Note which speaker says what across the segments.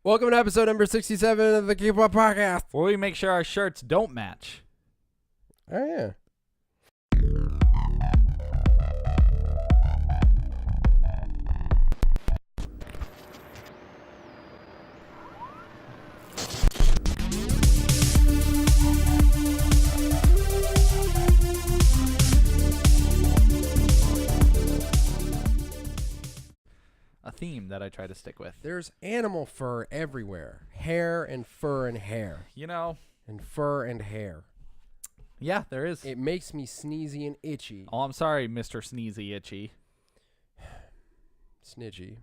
Speaker 1: Welcome to episode number 67 of the K-Pop Podcast.
Speaker 2: Where we make sure our shirts don't match.
Speaker 1: Oh, yeah.
Speaker 2: A theme that I try to stick with.
Speaker 1: There's animal fur everywhere. Hair and fur and hair.
Speaker 2: You know.
Speaker 1: And fur and hair.
Speaker 2: Yeah, there is.
Speaker 1: It makes me sneezy and itchy.
Speaker 2: Oh, I'm sorry, Mr. Sneezy Itchy.
Speaker 1: Snitchy.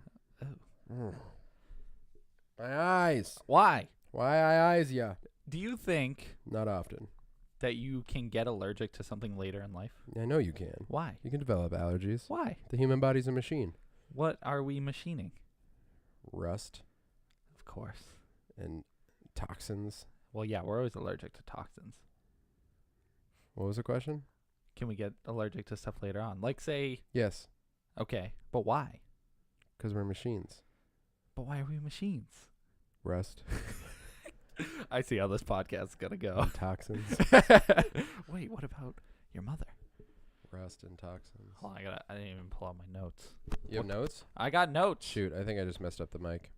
Speaker 1: Oh. My eyes.
Speaker 2: Why?
Speaker 1: Why I eyes ya?
Speaker 2: Do you think
Speaker 1: Not often.
Speaker 2: that you can get allergic to something later in life?
Speaker 1: I know you can.
Speaker 2: Why?
Speaker 1: You can develop allergies.
Speaker 2: Why?
Speaker 1: The human body's a machine.
Speaker 2: What are we machining?
Speaker 1: Rust
Speaker 2: Of course.
Speaker 1: and toxins.
Speaker 2: Well, yeah, we're always allergic to toxins.
Speaker 1: What was the question?
Speaker 2: Can we get allergic to stuff later on? Like, say,
Speaker 1: Yes,
Speaker 2: okay, but why?
Speaker 1: because we're machines.
Speaker 2: But why are we machines?
Speaker 1: Rust
Speaker 2: I see how this podcast is going to go.
Speaker 1: and toxins.
Speaker 2: Wait, what about your mother?
Speaker 1: Rust and toxins.
Speaker 2: Hold on, I didn't even pull out my notes.
Speaker 1: You have notes?
Speaker 2: I got notes.
Speaker 1: Shoot, I think I just messed up the mic.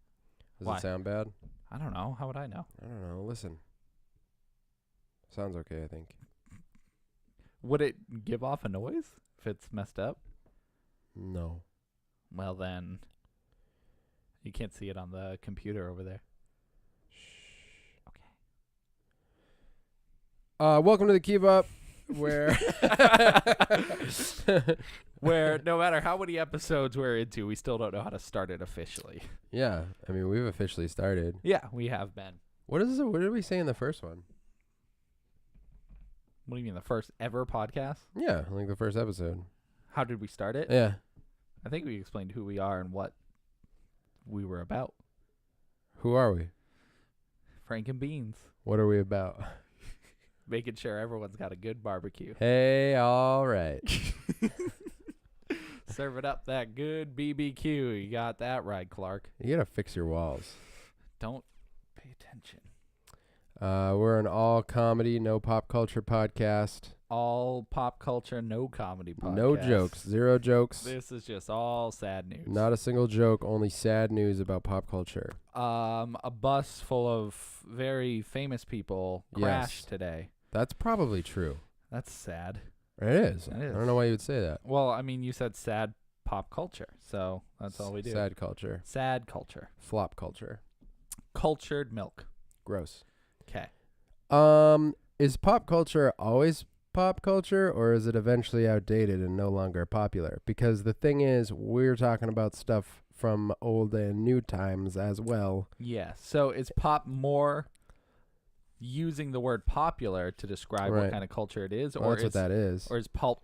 Speaker 1: Does
Speaker 2: Why?
Speaker 1: it sound bad?
Speaker 2: I don't know. How would I know?
Speaker 1: I don't know. Listen. Sounds okay, I think.
Speaker 2: Would it give off a noise if it's messed up?
Speaker 1: No.
Speaker 2: Well, then you can't see it on the computer over there.
Speaker 1: Shh.
Speaker 2: Okay.
Speaker 1: Welcome to the Keep Up, where
Speaker 2: Where no matter how many episodes we're into, we still don't know how to start it officially.
Speaker 1: Yeah, I mean, we've officially started.
Speaker 2: Yeah, we have been.
Speaker 1: What did we say in the first one?
Speaker 2: What do you mean, the first ever podcast?
Speaker 1: Yeah, like the first episode.
Speaker 2: How did we start it?
Speaker 1: Yeah.
Speaker 2: I think we explained who we are and what we were about.
Speaker 1: Who are we?
Speaker 2: Frank and Beans.
Speaker 1: What are we about?
Speaker 2: Making sure everyone's got a good barbecue.
Speaker 1: Hey, all right.
Speaker 2: Serving up that good BBQ. You got that right, Clark.
Speaker 1: You gotta fix your walls.
Speaker 2: Don't pay attention.
Speaker 1: We're an all comedy, no pop culture podcast.
Speaker 2: All pop culture, no comedy podcast.
Speaker 1: No jokes, zero jokes.
Speaker 2: This is just all sad news.
Speaker 1: Not a single joke, only sad news about pop culture.
Speaker 2: A bus full of very famous people crashed today.
Speaker 1: That's probably true.
Speaker 2: That's sad.
Speaker 1: It is.
Speaker 2: It is.
Speaker 1: I don't know why you would say that.
Speaker 2: Well, I mean, you said sad pop culture, so that's all we do.
Speaker 1: Sad culture.
Speaker 2: Sad culture.
Speaker 1: Flop culture.
Speaker 2: Cultured milk.
Speaker 1: Gross.
Speaker 2: Okay.
Speaker 1: Is pop culture always pop culture, or is it eventually outdated and no longer popular? Because the thing is, we're talking about stuff from old and new times as well.
Speaker 2: Yeah. So is pop more using the word popular to describe
Speaker 1: Right.
Speaker 2: what kind of culture it is,
Speaker 1: Well,
Speaker 2: or
Speaker 1: that's
Speaker 2: is
Speaker 1: what that is.
Speaker 2: or is pulp?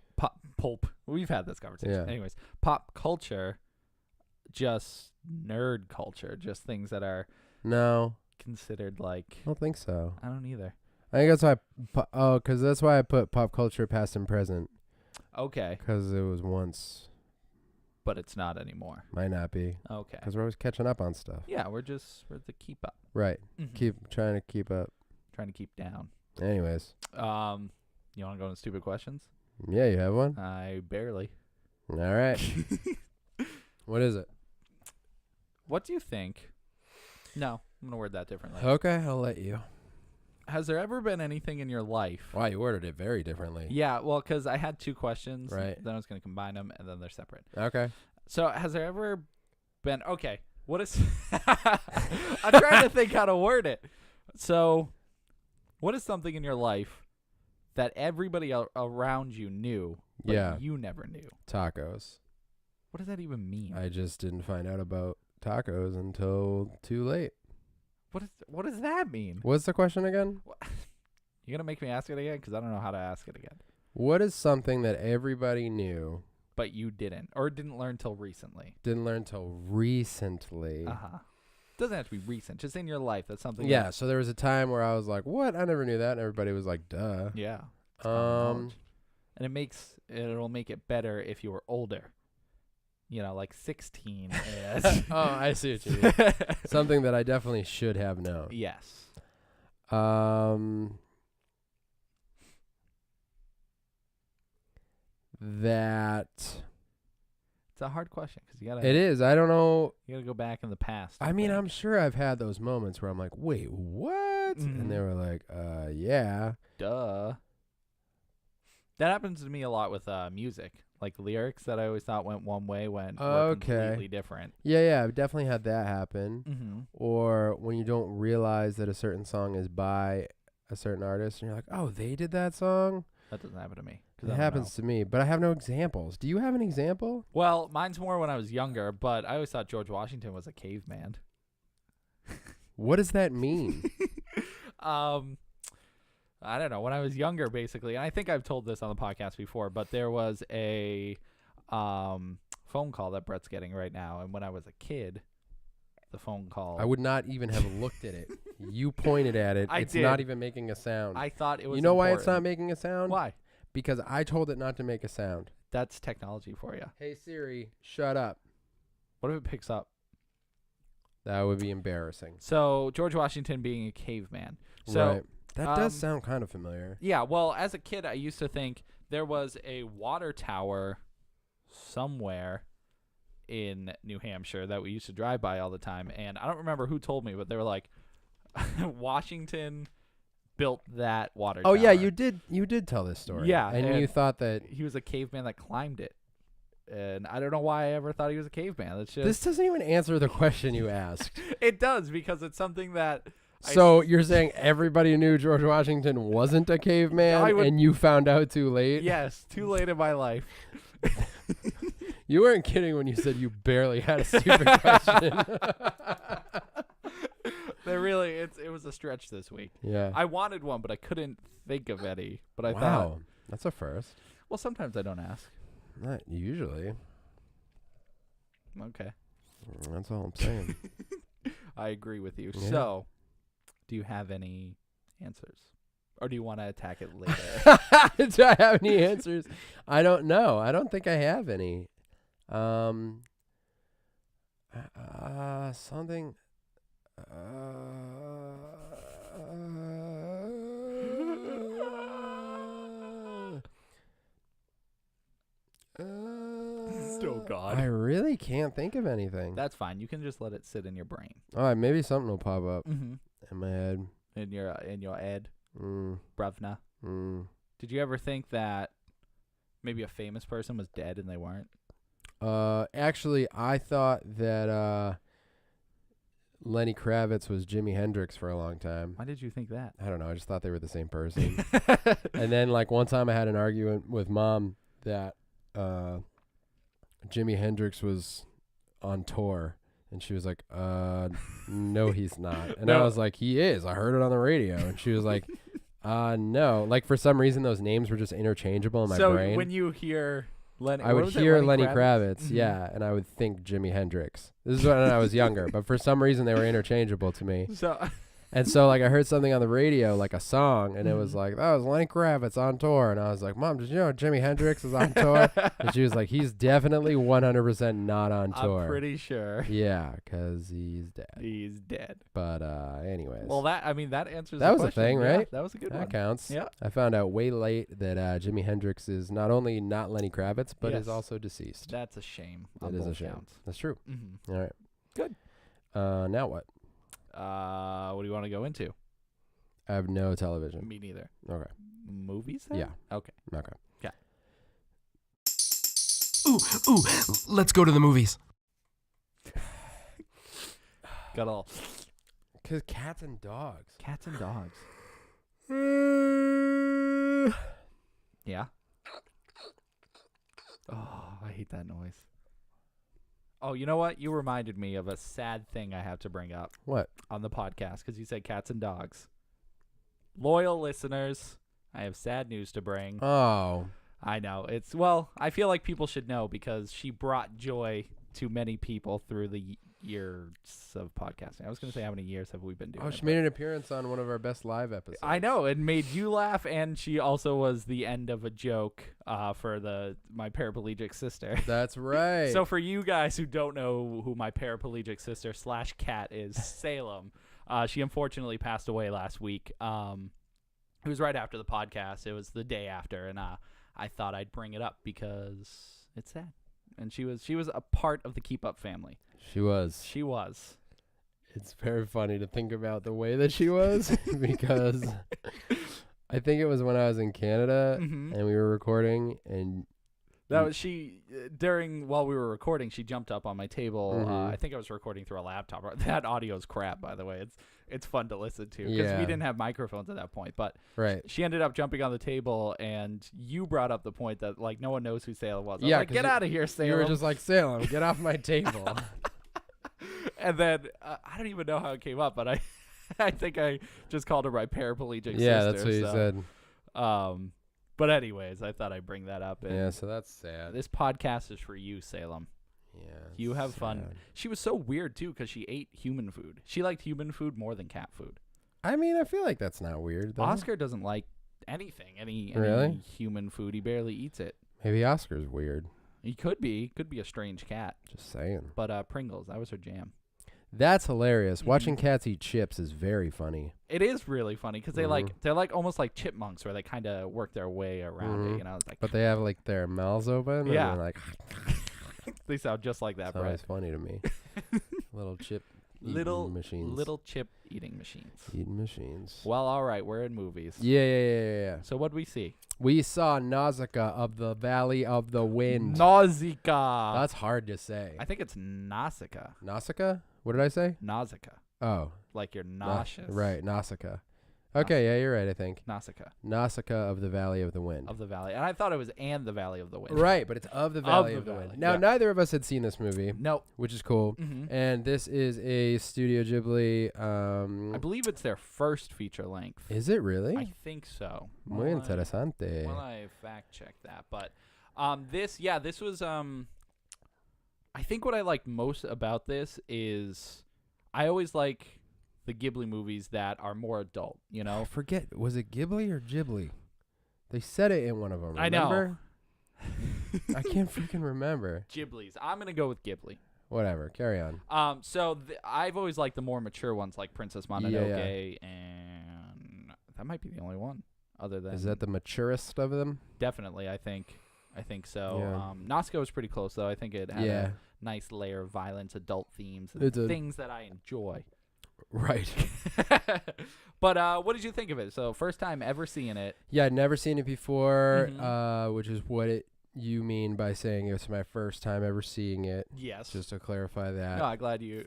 Speaker 2: We've had this conversation.
Speaker 1: Yeah.
Speaker 2: Anyways, pop culture, just nerd culture, just things that are
Speaker 1: No,
Speaker 2: considered like.
Speaker 1: I don't think so.
Speaker 2: I don't either.
Speaker 1: I think that's why. Because that's why I put pop culture past and present.
Speaker 2: Okay,
Speaker 1: Because it was once.
Speaker 2: but it's not anymore.
Speaker 1: Might not be.
Speaker 2: Okay.
Speaker 1: Because we're always catching up on stuff.
Speaker 2: Yeah, we're the keep up.
Speaker 1: Right.
Speaker 2: Mhm.
Speaker 1: Keep trying to keep up.
Speaker 2: Trying to keep down.
Speaker 1: Anyways.
Speaker 2: You want to go into stupid questions?
Speaker 1: Yeah, you have one?
Speaker 2: I barely.
Speaker 1: All right. What is it?
Speaker 2: What do you think? No, I'm gonna word that differently.
Speaker 1: Okay, I'll let you.
Speaker 2: Has there ever been anything in your life?
Speaker 1: Wow, you worded it very differently.
Speaker 2: Yeah, well, because I had two questions.
Speaker 1: Right.
Speaker 2: Then I was gonna combine them, and then they're separate.
Speaker 1: Okay.
Speaker 2: So, has there ever been? Okay, what is? I'm trying to think how to word it. So, what is something in your life that everybody around you knew, but
Speaker 1: Yeah.
Speaker 2: you never knew?
Speaker 1: Tacos.
Speaker 2: What does that even mean?
Speaker 1: I just didn't find out about tacos until too late.
Speaker 2: What does that mean?
Speaker 1: What's the question again?
Speaker 2: You're gonna make me ask it again because I don't know how to ask it again.
Speaker 1: What is something that everybody knew,
Speaker 2: But you didn't, or didn't learn till recently?
Speaker 1: didn't learn till recently?
Speaker 2: Doesn't have to be recent. Just in your life, that's something.
Speaker 1: Yeah, so there was a time where I was like, what? I never knew that. And everybody was like, duh.
Speaker 2: Yeah. It's common knowledge. And it'll make it better if you were older. Like 16 is.
Speaker 1: Oh, I see what you mean. Something that I definitely should have known.
Speaker 2: Yes.
Speaker 1: That
Speaker 2: It's a hard question because you gotta.
Speaker 1: it is. I don't know.
Speaker 2: You gotta go back in the past.
Speaker 1: I mean, I'm sure I've had those moments where I'm like, wait, what? And they were like, yeah.
Speaker 2: Duh. That happens to me a lot with music. Like lyrics that I always thought went one way were completely different.
Speaker 1: Yeah, I've definitely had that happen.
Speaker 2: Mm-hmm.
Speaker 1: Or when you don't realize that a certain song is by a certain artist, and you're like, oh, they did that song?
Speaker 2: That doesn't happen to me.
Speaker 1: It happens to me, but I have no examples. Do you have an example?
Speaker 2: Well, mine's more when I was younger, but I always thought George Washington was a caveman.
Speaker 1: What does that mean?
Speaker 2: I don't know. When I was younger, basically, and I think I've told this on the podcast before, but there was a phone call that Brett's getting right now, and when I was a kid, the phone call.
Speaker 1: I would not even have looked at it. You pointed at it. It's not even making a sound.
Speaker 2: I thought it was.
Speaker 1: You know
Speaker 2: important.
Speaker 1: why it's not making a sound?
Speaker 2: Why?
Speaker 1: Because I told it not to make a sound.
Speaker 2: That's technology for you.
Speaker 1: Hey Siri, shut up.
Speaker 2: What if it picks up?
Speaker 1: That would be embarrassing.
Speaker 2: So George Washington being a caveman. So
Speaker 1: right. That does sound kind of familiar.
Speaker 2: Yeah, well, as a kid, I used to think there was a water tower somewhere in New Hampshire that we used to drive by all the time, and I don't remember who told me, but they were like, Washington built that water tower.
Speaker 1: Oh yeah, you did tell this story.
Speaker 2: Yeah,
Speaker 1: and you thought that
Speaker 2: he was a caveman that climbed it, and I don't know why I ever thought he was a caveman. That's just
Speaker 1: this doesn't even answer the question you asked.
Speaker 2: It does, because it's something that.
Speaker 1: So you're saying everybody knew George Washington wasn't a caveman, and you found out too late?
Speaker 2: Yes, too late in my life.
Speaker 1: You weren't kidding when you said you barely had a stupid question.
Speaker 2: It was a stretch this week.
Speaker 1: Yeah.
Speaker 2: I wanted one, but I couldn't think of any. But I thought,
Speaker 1: wow, that's a first.
Speaker 2: Well, sometimes I don't ask.
Speaker 1: Not usually.
Speaker 2: Okay.
Speaker 1: That's all I'm saying.
Speaker 2: I agree with you.
Speaker 1: Yeah.
Speaker 2: So, do you have any answers? Or do you want to attack it later?
Speaker 1: Do I have any answers? I don't know. I don't think I have any. Something.
Speaker 2: Oh, God.
Speaker 1: I really can't think of anything.
Speaker 2: That's fine. You can just let it sit in your brain.
Speaker 1: All right, maybe something will pop up
Speaker 2: Mm-hmm.
Speaker 1: in my head.
Speaker 2: In your head,
Speaker 1: Mm,
Speaker 2: bruvna.
Speaker 1: mm.
Speaker 2: Did you ever think that maybe a famous person was dead and they weren't?
Speaker 1: Actually, I thought that Lenny Kravitz was Jimi Hendrix for a long time.
Speaker 2: Why did you think that?
Speaker 1: I don't know. I just thought they were the same person. And then, like, one time I had an argument with Mom that Jimi Hendrix was on tour. And she was like, no, he's not. And I was like, he is. I heard it on the radio. And she was like, no. Like, for some reason, those names were just interchangeable in my brain.
Speaker 2: So when you hear Lenny,
Speaker 1: I would hear Lenny Kravitz,
Speaker 2: Mm-hmm.
Speaker 1: yeah, and I would think Jimi Hendrix. This is when I was younger, but for some reason they were interchangeable to me. And so, like, I heard something on the radio, like a song, and it was like, that was Lenny Kravitz on tour. And I was like, Mom, did you know Jimi Hendrix is on tour? And she was like, he's definitely 100% not on tour.
Speaker 2: I'm pretty sure.
Speaker 1: Yeah, because he's dead.
Speaker 2: He's dead.
Speaker 1: But anyways.
Speaker 2: Well, that answers
Speaker 1: that
Speaker 2: the
Speaker 1: was
Speaker 2: question.
Speaker 1: a thing,
Speaker 2: Yeah,
Speaker 1: right?
Speaker 2: that was a good one.
Speaker 1: That counts.
Speaker 2: Yeah.
Speaker 1: I found out way late that Jimi Hendrix is not only not Lenny Kravitz, but is
Speaker 2: Yes.
Speaker 1: also deceased.
Speaker 2: That's a shame.
Speaker 1: That is a shame.
Speaker 2: Counts.
Speaker 1: That's true.
Speaker 2: Mm-hmm.
Speaker 1: All right.
Speaker 2: Good.
Speaker 1: Now what?
Speaker 2: What do you want to go into?
Speaker 1: I have no television.
Speaker 2: Me neither.
Speaker 1: Okay.
Speaker 2: Movies then?
Speaker 1: Yeah.
Speaker 2: Okay.
Speaker 1: Okay.
Speaker 3: Ooh, let's go to the movies.
Speaker 2: Got all
Speaker 1: Because cats and dogs.
Speaker 2: cats and dogs. Yeah. Oh, I hate that noise. Oh, you know what? You reminded me of a sad thing I have to bring up
Speaker 1: What?
Speaker 2: on the podcast because you said cats and dogs. Loyal listeners, I have sad news to bring.
Speaker 1: Oh.
Speaker 2: I know. I feel like people should know because she brought joy to many people through the years of podcasting. I was going to say how many years have we been doing it.
Speaker 1: She made an appearance on one of our best live episodes.
Speaker 2: I know. It made you laugh, and she also was the end of a joke for my paraplegic sister.
Speaker 1: That's right.
Speaker 2: So for you guys who don't know who my paraplegic sister / cat is, Salem, she unfortunately passed away last week. It was right after the podcast. It was the day after, and I thought I'd bring it up because it's sad. And she was a part of the Keep Up family.
Speaker 1: She was.
Speaker 2: She was.
Speaker 1: It's very funny to think about the way that she was because I think it was when I was in Canada and we were recording, and
Speaker 2: that was while we were recording, she jumped up on my table. I think I was recording through a laptop. That audio is crap, by the way. It's fun to listen to because we didn't have microphones at that point. But she ended up jumping on the table, and you brought up the point that like no one knows who Salem was. I was like, get out of here, Salem.
Speaker 1: You were just like, Salem, get off my table.
Speaker 2: And then I don't even know how it came up, but I think I just called her my paraplegic sister.
Speaker 1: Yeah, that's what you said.
Speaker 2: But anyways, I thought I'd bring that up. And
Speaker 1: yeah, so that's sad.
Speaker 2: This podcast is for you, Salem.
Speaker 1: Yeah.
Speaker 2: You have fun. She was so weird, too, because she ate human food. She liked human food more than cat food.
Speaker 1: I mean, I feel like that's not weird, though.
Speaker 2: Oscar doesn't like anything, any human food. He barely eats it.
Speaker 1: Maybe Oscar's weird.
Speaker 2: He could be. Could be a strange cat.
Speaker 1: Just saying.
Speaker 2: But Pringles, that was her jam.
Speaker 1: That's hilarious. Watching cats eat chips is very funny.
Speaker 2: It is really funny because they're like almost like chipmunks, where they kind of work their way around it. You know, like,
Speaker 1: but they have like their mouths open.
Speaker 2: Yeah,
Speaker 1: and they're like
Speaker 2: they sound just like that.
Speaker 1: It's always funny to me. Little chip machines.
Speaker 2: Little chip eating machines.
Speaker 1: Eating machines.
Speaker 2: Well, all right, we're in movies.
Speaker 1: Yeah.
Speaker 2: So what'd we see?
Speaker 1: We saw Nausicaa of the Valley of the Wind.
Speaker 2: Nausicaa.
Speaker 1: That's hard to say.
Speaker 2: I think it's Nasicaa.
Speaker 1: Nausicaa? What did I say?
Speaker 2: Nausicaa.
Speaker 1: Oh.
Speaker 2: Like you're nauseous.
Speaker 1: Right, Nausicaa. Okay, yeah, you're right, I think.
Speaker 2: Nausicaa.
Speaker 1: Nausicaa of the Valley of the Wind.
Speaker 2: Of the Valley. And I thought it was and the Valley of the Wind.
Speaker 1: Right, but it's of the Valley of the Wind. Now, neither of us had seen this movie.
Speaker 2: Nope.
Speaker 1: Which is cool. And this is a Studio Ghibli. I
Speaker 2: believe it's their first feature length.
Speaker 1: Is it really?
Speaker 2: I think so.
Speaker 1: Muy interesante.
Speaker 2: Well, I fact checked that. But this was, I think what I liked most about this is I always like the Ghibli movies that are more adult, you know?
Speaker 1: I forget. Was it Ghibli or Ghibli? They said it in one of them. Remember?
Speaker 2: I know.
Speaker 1: I can't freaking remember.
Speaker 2: Ghibli's. I'm going to go with Ghibli.
Speaker 1: Whatever. Carry on.
Speaker 2: So I've always liked the more mature ones like Princess Mononoke, and that might be the only one other than...
Speaker 1: Is that the maturest of them?
Speaker 2: Definitely, I think so.
Speaker 1: Yeah.
Speaker 2: Nausicaa was pretty close, though. I think it had a nice layer of violence, adult themes, and things that I enjoy.
Speaker 1: Right.
Speaker 2: But what did you think of it? So first time ever seeing it.
Speaker 1: Yeah, I'd never seen it before, which is what you mean by saying it's my first time ever seeing it.
Speaker 2: Yes.
Speaker 1: Just to clarify that.
Speaker 2: No, I'm glad you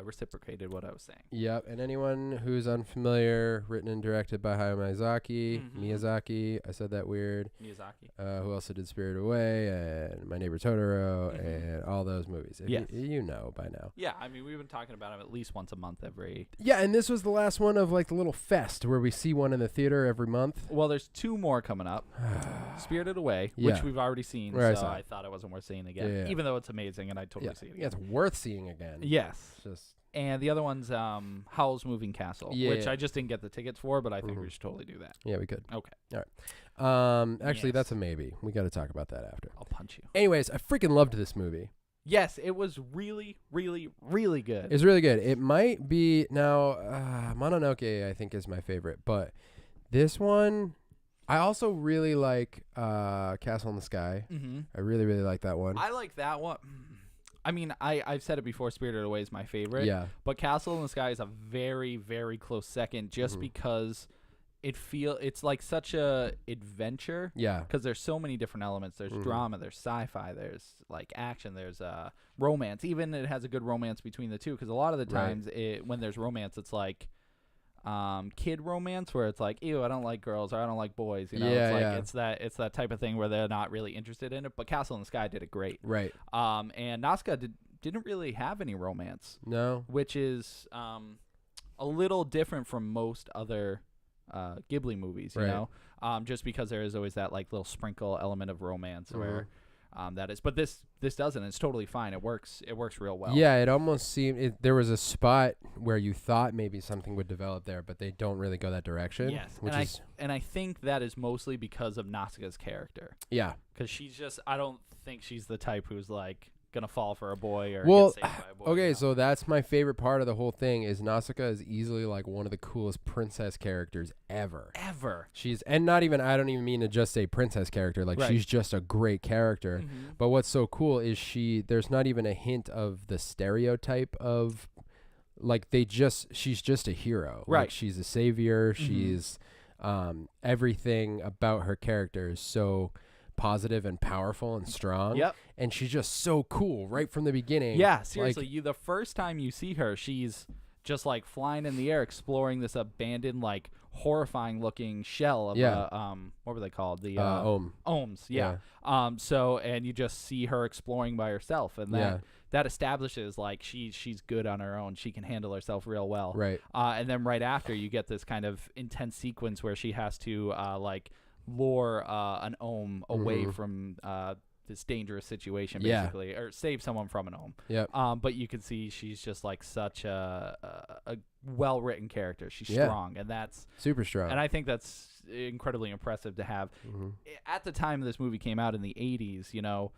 Speaker 2: reciprocated what I was saying.
Speaker 1: Yep. And anyone who's unfamiliar, written and directed by Hayao Miyazaki. I said that weird.
Speaker 2: Miyazaki.
Speaker 1: Who also did Spirited Away and My Neighbor Totoro and all those movies. You know by now.
Speaker 2: Yeah, I mean, we've been talking about them at least once a month every...
Speaker 1: Yeah, and this was the last one of like the little fest where we see one in the theater every month.
Speaker 2: Well, there's two more coming up. Spirited Away, which we've already seen, so I thought it wasn't worth seeing again, even though it's amazing and I'd totally see it again.
Speaker 1: Yeah, it's worth seeing again.
Speaker 2: Yes. And the other one's Howl's Moving Castle, which I just didn't get the tickets for, but I think we should totally do that.
Speaker 1: Yeah, we could.
Speaker 2: Okay.
Speaker 1: All right. Actually, that's a maybe. We got to talk about that after.
Speaker 2: I'll punch you.
Speaker 1: Anyways, I freaking loved this movie.
Speaker 2: Yes, it was really, really, really good.
Speaker 1: It's really good. It might be now. Mononoke, I think, is my favorite, but this one, I also really like Castle in the Sky. I really, really like that one.
Speaker 2: I like that one. I mean, I've said it before, Spirited Away is my favorite. Yeah. But Castle in the Sky is a very, very close second just because it's like such a adventure. Yeah. Because there's so many different elements. There's drama, there's sci-fi, there's like action, there's romance. Even it has a good romance between the two because a lot of the times when there's romance, it's like kid romance where it's like, ew, I don't like girls or I don't like boys, you know. It's it's that type of thing where they're not really interested in it. But Castle in the Sky did it great. Right. And Nausicaa didn't really have any romance. No. Which is a little different from most other Ghibli movies, you know. Just because there is always that like little sprinkle element of romance where that is. But this doesn't. It's totally fine. It works real well.
Speaker 1: Yeah, it almost seemed there was a spot where you thought maybe something would develop there, but they don't really go that direction.
Speaker 2: Yes, and I think that is mostly because of Nausicaa's character.
Speaker 1: Yeah,
Speaker 2: because I don't think she's the type who's like gonna fall for a boy or
Speaker 1: well,
Speaker 2: get saved by a boy.
Speaker 1: okay, so that's my favorite part of the whole thing is Nausicaa is easily like one of the coolest princess characters ever. She's, and not even, I don't even mean to just say princess character, like she's just a great character. But what's so cool is there's not even a hint of the stereotype of like she's just a hero.
Speaker 2: Right.
Speaker 1: Like she's a savior. She's everything about her character is so positive and powerful and strong.
Speaker 2: Yep.
Speaker 1: And she's just so cool right from the beginning.
Speaker 2: Yeah, seriously, the first time you see her, she's just like flying in the air, exploring this abandoned, like horrifying looking shell of what were they called? The Ohms. Yeah. So and you just see her exploring by herself, and that establishes like she's good on her own. She can handle herself real well.
Speaker 1: Right.
Speaker 2: And then right after you get this kind of intense sequence where she has to like lure an ohm away from this dangerous situation, basically, or save someone from an ohm.
Speaker 1: Yep.
Speaker 2: But you can see she's just like such a well-written character. She's strong, and that's
Speaker 1: super strong.
Speaker 2: And I think that's incredibly impressive to have. At the time this movie came out in the 80s, you know,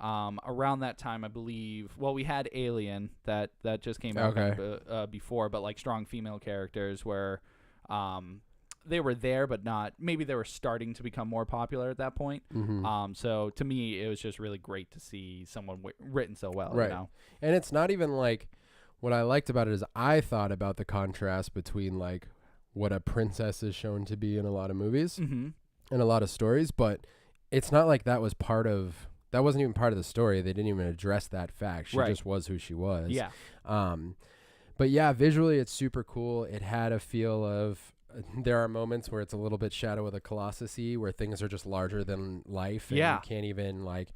Speaker 2: around that time, I believe, well, we had Alien that just came out before, but like strong female characters were they were there, but not. Maybe they were starting to become more popular at that point. So to me, it was just really great to see someone written so well.
Speaker 1: Right.
Speaker 2: You know?
Speaker 1: And it's not even like what I liked about it is I thought about the contrast between like what a princess is shown to be in a lot of movies and a lot of stories, but it's not like that wasn't even part of the story. They didn't even address that fact. She just was who she was.
Speaker 2: Yeah.
Speaker 1: But yeah, visually it's super cool. It had a feel of. There are moments where it's a little bit Shadow of the Colossus-y, where things are just larger than life. And you can't even like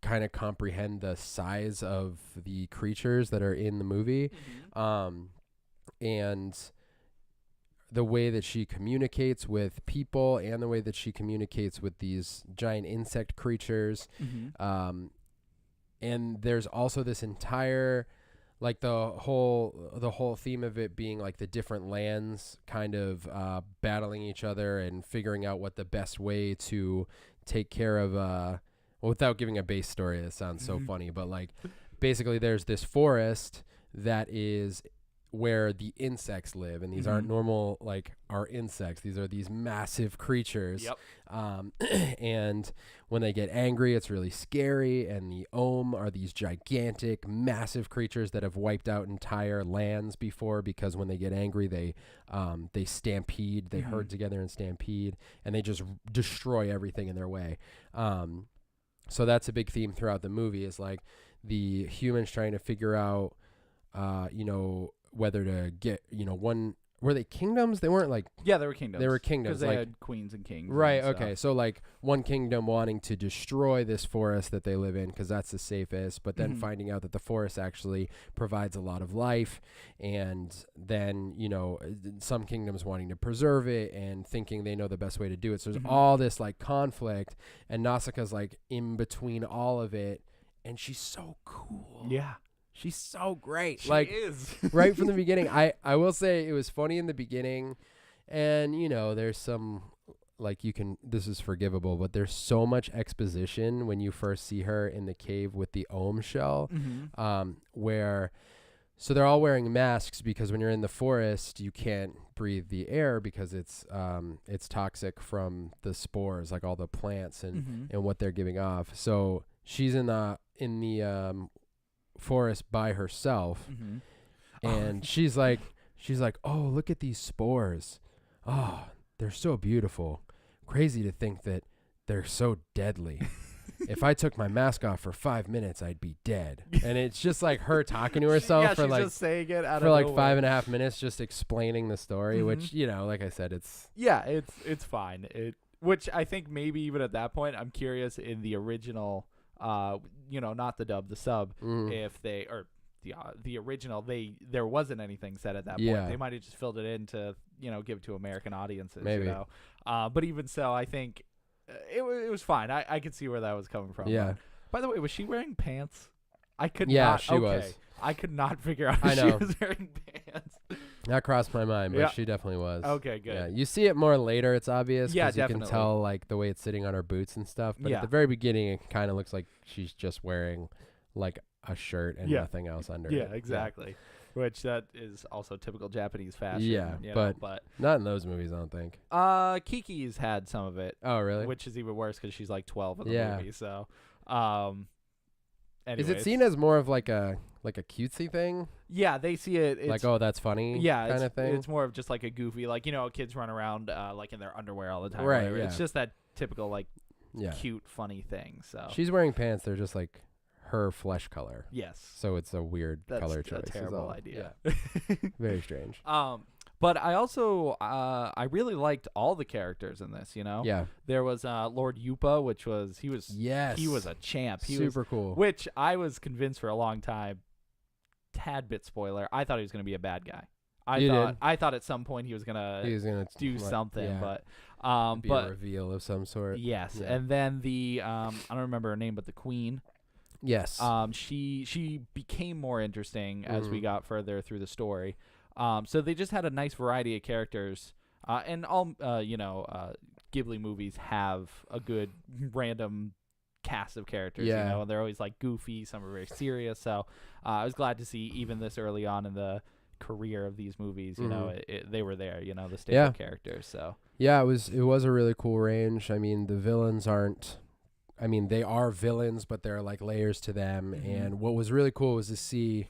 Speaker 1: kind of comprehend the size of the creatures that are in the movie. And the way that she communicates with people and the way that she communicates with these giant insect creatures. And there's also this entire... like the whole theme of it being like the different lands kind of battling each other and figuring out what the best way to take care of well, without giving a base story, that sounds so funny, but like basically there's this forest that is where the insects live, and these aren't normal like our insects. These are these massive creatures. And when they get angry, it's really scary. And the Ohm are these gigantic, massive creatures that have wiped out entire lands before, because when they get angry, they stampede. They herd together and stampede, and they just destroy everything in their way. So that's a big theme throughout the movie, is like the humans trying to figure out, whether to get, were they kingdoms? They weren't like...
Speaker 2: Yeah, they were kingdoms.
Speaker 1: They were kingdoms.
Speaker 2: Because they
Speaker 1: like,
Speaker 2: had queens and kings.
Speaker 1: Right, okay. So like one kingdom wanting to destroy this forest that they live in because that's the safest, but then finding out that the forest actually provides a lot of life, and then, some kingdoms wanting to preserve it and thinking they know the best way to do it. So there's all this like conflict, and Nausicaa's like in between all of it, and she's so cool.
Speaker 2: Yeah.
Speaker 1: She's so great.
Speaker 2: She
Speaker 1: like,
Speaker 2: is.
Speaker 1: Right from the beginning. I will say it was funny in the beginning, and there's some like this is forgivable, but there's so much exposition when you first see her in the cave with the Ohm shell, where so they're all wearing masks because when you're in the forest you can't breathe the air because it's toxic from the spores, like all the plants and what they're giving off. So she's in the forest by herself, and she's like, oh, look at these spores. Oh, they're so beautiful. Crazy to think that they're so deadly. If I took my mask off for 5 minutes, I'd be dead. And it's just like her talking to herself for like,
Speaker 2: just saying it out
Speaker 1: for
Speaker 2: of
Speaker 1: like
Speaker 2: nowhere.
Speaker 1: 5.5 minutes, just explaining the story, which, like I said, it's
Speaker 2: it's fine. Which I think maybe even at that point, I'm curious in the original, not the dub, the sub, if they, or the original, there wasn't anything said at that point. They might have just filled it in to, give it to American audiences.
Speaker 1: Maybe.
Speaker 2: But even so, I think it was fine. I could see where that was coming from.
Speaker 1: Yeah.
Speaker 2: By the way, was she wearing pants? I could
Speaker 1: Yeah,
Speaker 2: not.
Speaker 1: she
Speaker 2: okay.
Speaker 1: was.
Speaker 2: I could not figure out
Speaker 1: I
Speaker 2: if she
Speaker 1: know.
Speaker 2: was wearing pants.
Speaker 1: That crossed my mind, but
Speaker 2: Yeah.
Speaker 1: she definitely was.
Speaker 2: Okay, good.
Speaker 1: Yeah, you see it more later. It's obvious.
Speaker 2: Yeah,
Speaker 1: 'cause you
Speaker 2: definitely.
Speaker 1: can tell like the way it's sitting on her boots and stuff. But
Speaker 2: Yeah.
Speaker 1: at the very beginning, it kind of looks like she's just wearing like a shirt and
Speaker 2: Yeah.
Speaker 1: nothing else under
Speaker 2: Yeah,
Speaker 1: it.
Speaker 2: exactly. Which that is also typical Japanese fashion.
Speaker 1: Yeah,
Speaker 2: you know,
Speaker 1: but-
Speaker 2: but
Speaker 1: Not in those movies, I don't think.
Speaker 2: Kiki's had some of it,
Speaker 1: Oh, really?
Speaker 2: which is even worse because she's like 12 in the
Speaker 1: Yeah.
Speaker 2: movie. So,
Speaker 1: Is it
Speaker 2: anyways.
Speaker 1: seen as more of like a cutesy thing?
Speaker 2: Yeah, they see it. It's,
Speaker 1: Like, oh, that's funny.
Speaker 2: yeah,
Speaker 1: kind of thing.
Speaker 2: It's more of just like a goofy, like kids run around like in their underwear all the time. or
Speaker 1: Right,
Speaker 2: whatever. It's
Speaker 1: yeah.
Speaker 2: just that typical like
Speaker 1: Yeah.
Speaker 2: cute, funny thing. So
Speaker 1: She's wearing pants. They're just like her flesh color.
Speaker 2: yes,
Speaker 1: So it's a weird
Speaker 2: that's
Speaker 1: color choice.
Speaker 2: a
Speaker 1: is
Speaker 2: terrible
Speaker 1: all.
Speaker 2: idea.
Speaker 1: Yeah. Very strange.
Speaker 2: But I also I really liked all the characters in this.
Speaker 1: Yeah.
Speaker 2: There was Lord Yupa, which was he was
Speaker 1: Yes.
Speaker 2: he was a champ. He was
Speaker 1: super cool.
Speaker 2: which I was convinced for a long time. Tad bit spoiler. I thought he was going to be a bad guy. I thought at some point he was gonna
Speaker 1: He was gonna
Speaker 2: do something,
Speaker 1: yeah,
Speaker 2: but
Speaker 1: be a reveal of some sort.
Speaker 2: yes.
Speaker 1: Yeah.
Speaker 2: And then the I don't remember her name, but the queen.
Speaker 1: Yes.
Speaker 2: She became more interesting as we
Speaker 1: Mhm.
Speaker 2: got further through the story. So they just had a nice variety of characters. And all Ghibli movies have a good random cast of characters.
Speaker 1: Yeah.
Speaker 2: And they're always like goofy. Some are very serious. So I was glad to see even this early on in the career of these movies. They were there. The staple
Speaker 1: Yeah.
Speaker 2: characters. So
Speaker 1: Yeah, it was a really cool range. I mean, the villains aren't. I mean, they are villains, but there are like layers to them.
Speaker 2: Mhm.
Speaker 1: And what was really cool was to see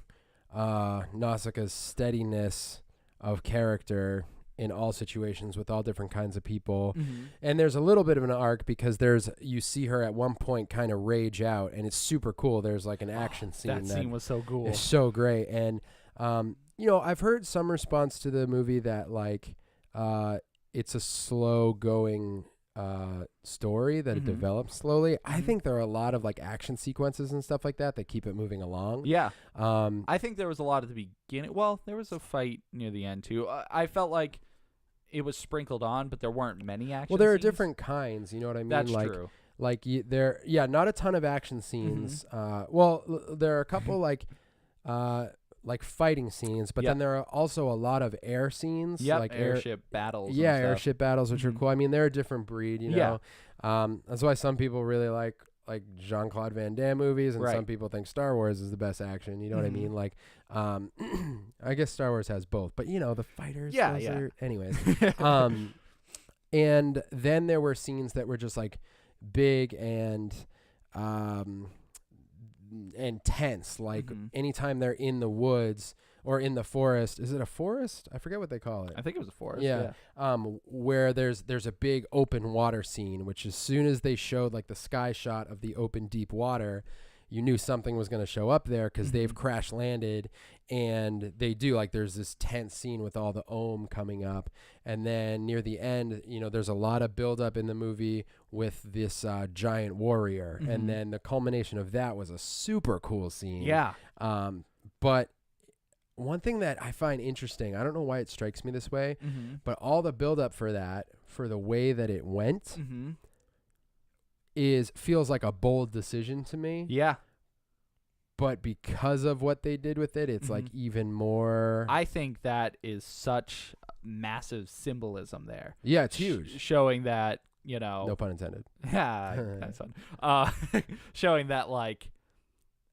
Speaker 1: Nausicaa's steadiness of character in all situations with all different kinds of people. And there's a little bit of an arc because you see her at one point kind of rage out, and it's super cool. There's like an action scene
Speaker 2: that scene was so cool.
Speaker 1: is so great. And I've heard some response to the movie that like it's a slow going story that it
Speaker 2: Mhm.
Speaker 1: develops slowly. I
Speaker 2: Mhm.
Speaker 1: think there are a lot of like action sequences and stuff like that keep it moving along.
Speaker 2: Yeah.
Speaker 1: Um,
Speaker 2: I think there was a lot at the beginning. Well, there was a fight near the end too. I felt like it was sprinkled on, but there weren't many action.
Speaker 1: well, there are
Speaker 2: scenes.
Speaker 1: different kinds. You know what I mean?
Speaker 2: That's
Speaker 1: like,
Speaker 2: true.
Speaker 1: Like not a ton of action scenes. There are a couple like fighting scenes, but
Speaker 2: Yep.
Speaker 1: then there are also a lot of air scenes.
Speaker 2: Yep,
Speaker 1: like
Speaker 2: airship battles.
Speaker 1: Yeah,
Speaker 2: and stuff.
Speaker 1: airship battles, which are
Speaker 2: Mhm.
Speaker 1: cool. I mean, they're a different breed, you
Speaker 2: Yeah.
Speaker 1: know. That's why some people really like Jean-Claude Van Damme movies, and
Speaker 2: Right.
Speaker 1: some people think Star Wars is the best action. You know what I
Speaker 2: Mhm.
Speaker 1: mean? Like, I guess Star Wars has both, but the fighters.
Speaker 2: Yeah,
Speaker 1: those
Speaker 2: yeah.
Speaker 1: are- anyways, and then there were scenes that were just like big and tense. Like
Speaker 2: Mhm.
Speaker 1: anytime they're in the woods or in the forest. Is it a forest? I forget what they call it.
Speaker 2: I think it was a forest.
Speaker 1: Yeah. Where there's a big open water scene, which as soon as they showed like the sky shot of the open deep water, you knew something was going to show up there because they've
Speaker 2: Mhm.
Speaker 1: crash landed, and they do like there's this tense scene with all the ohm coming up, and then near the end, there's a lot of build up in the movie with this giant warrior,
Speaker 2: Mhm.
Speaker 1: and then the culmination of that was a super cool scene.
Speaker 2: Yeah.
Speaker 1: But one thing that I find interesting, I don't know why it strikes me this way,
Speaker 2: Mm-hmm.
Speaker 1: but all the build up for that, for the way that it went,
Speaker 2: Mm-hmm.
Speaker 1: feels like a bold decision to me.
Speaker 2: Yeah.
Speaker 1: But because of what they did with it, it's like
Speaker 2: Mhm.
Speaker 1: even more.
Speaker 2: I think that is such massive symbolism there.
Speaker 1: Yeah, it's huge.
Speaker 2: Showing that, no
Speaker 1: No pun intended.
Speaker 2: Yeah, that's fun. Showing that like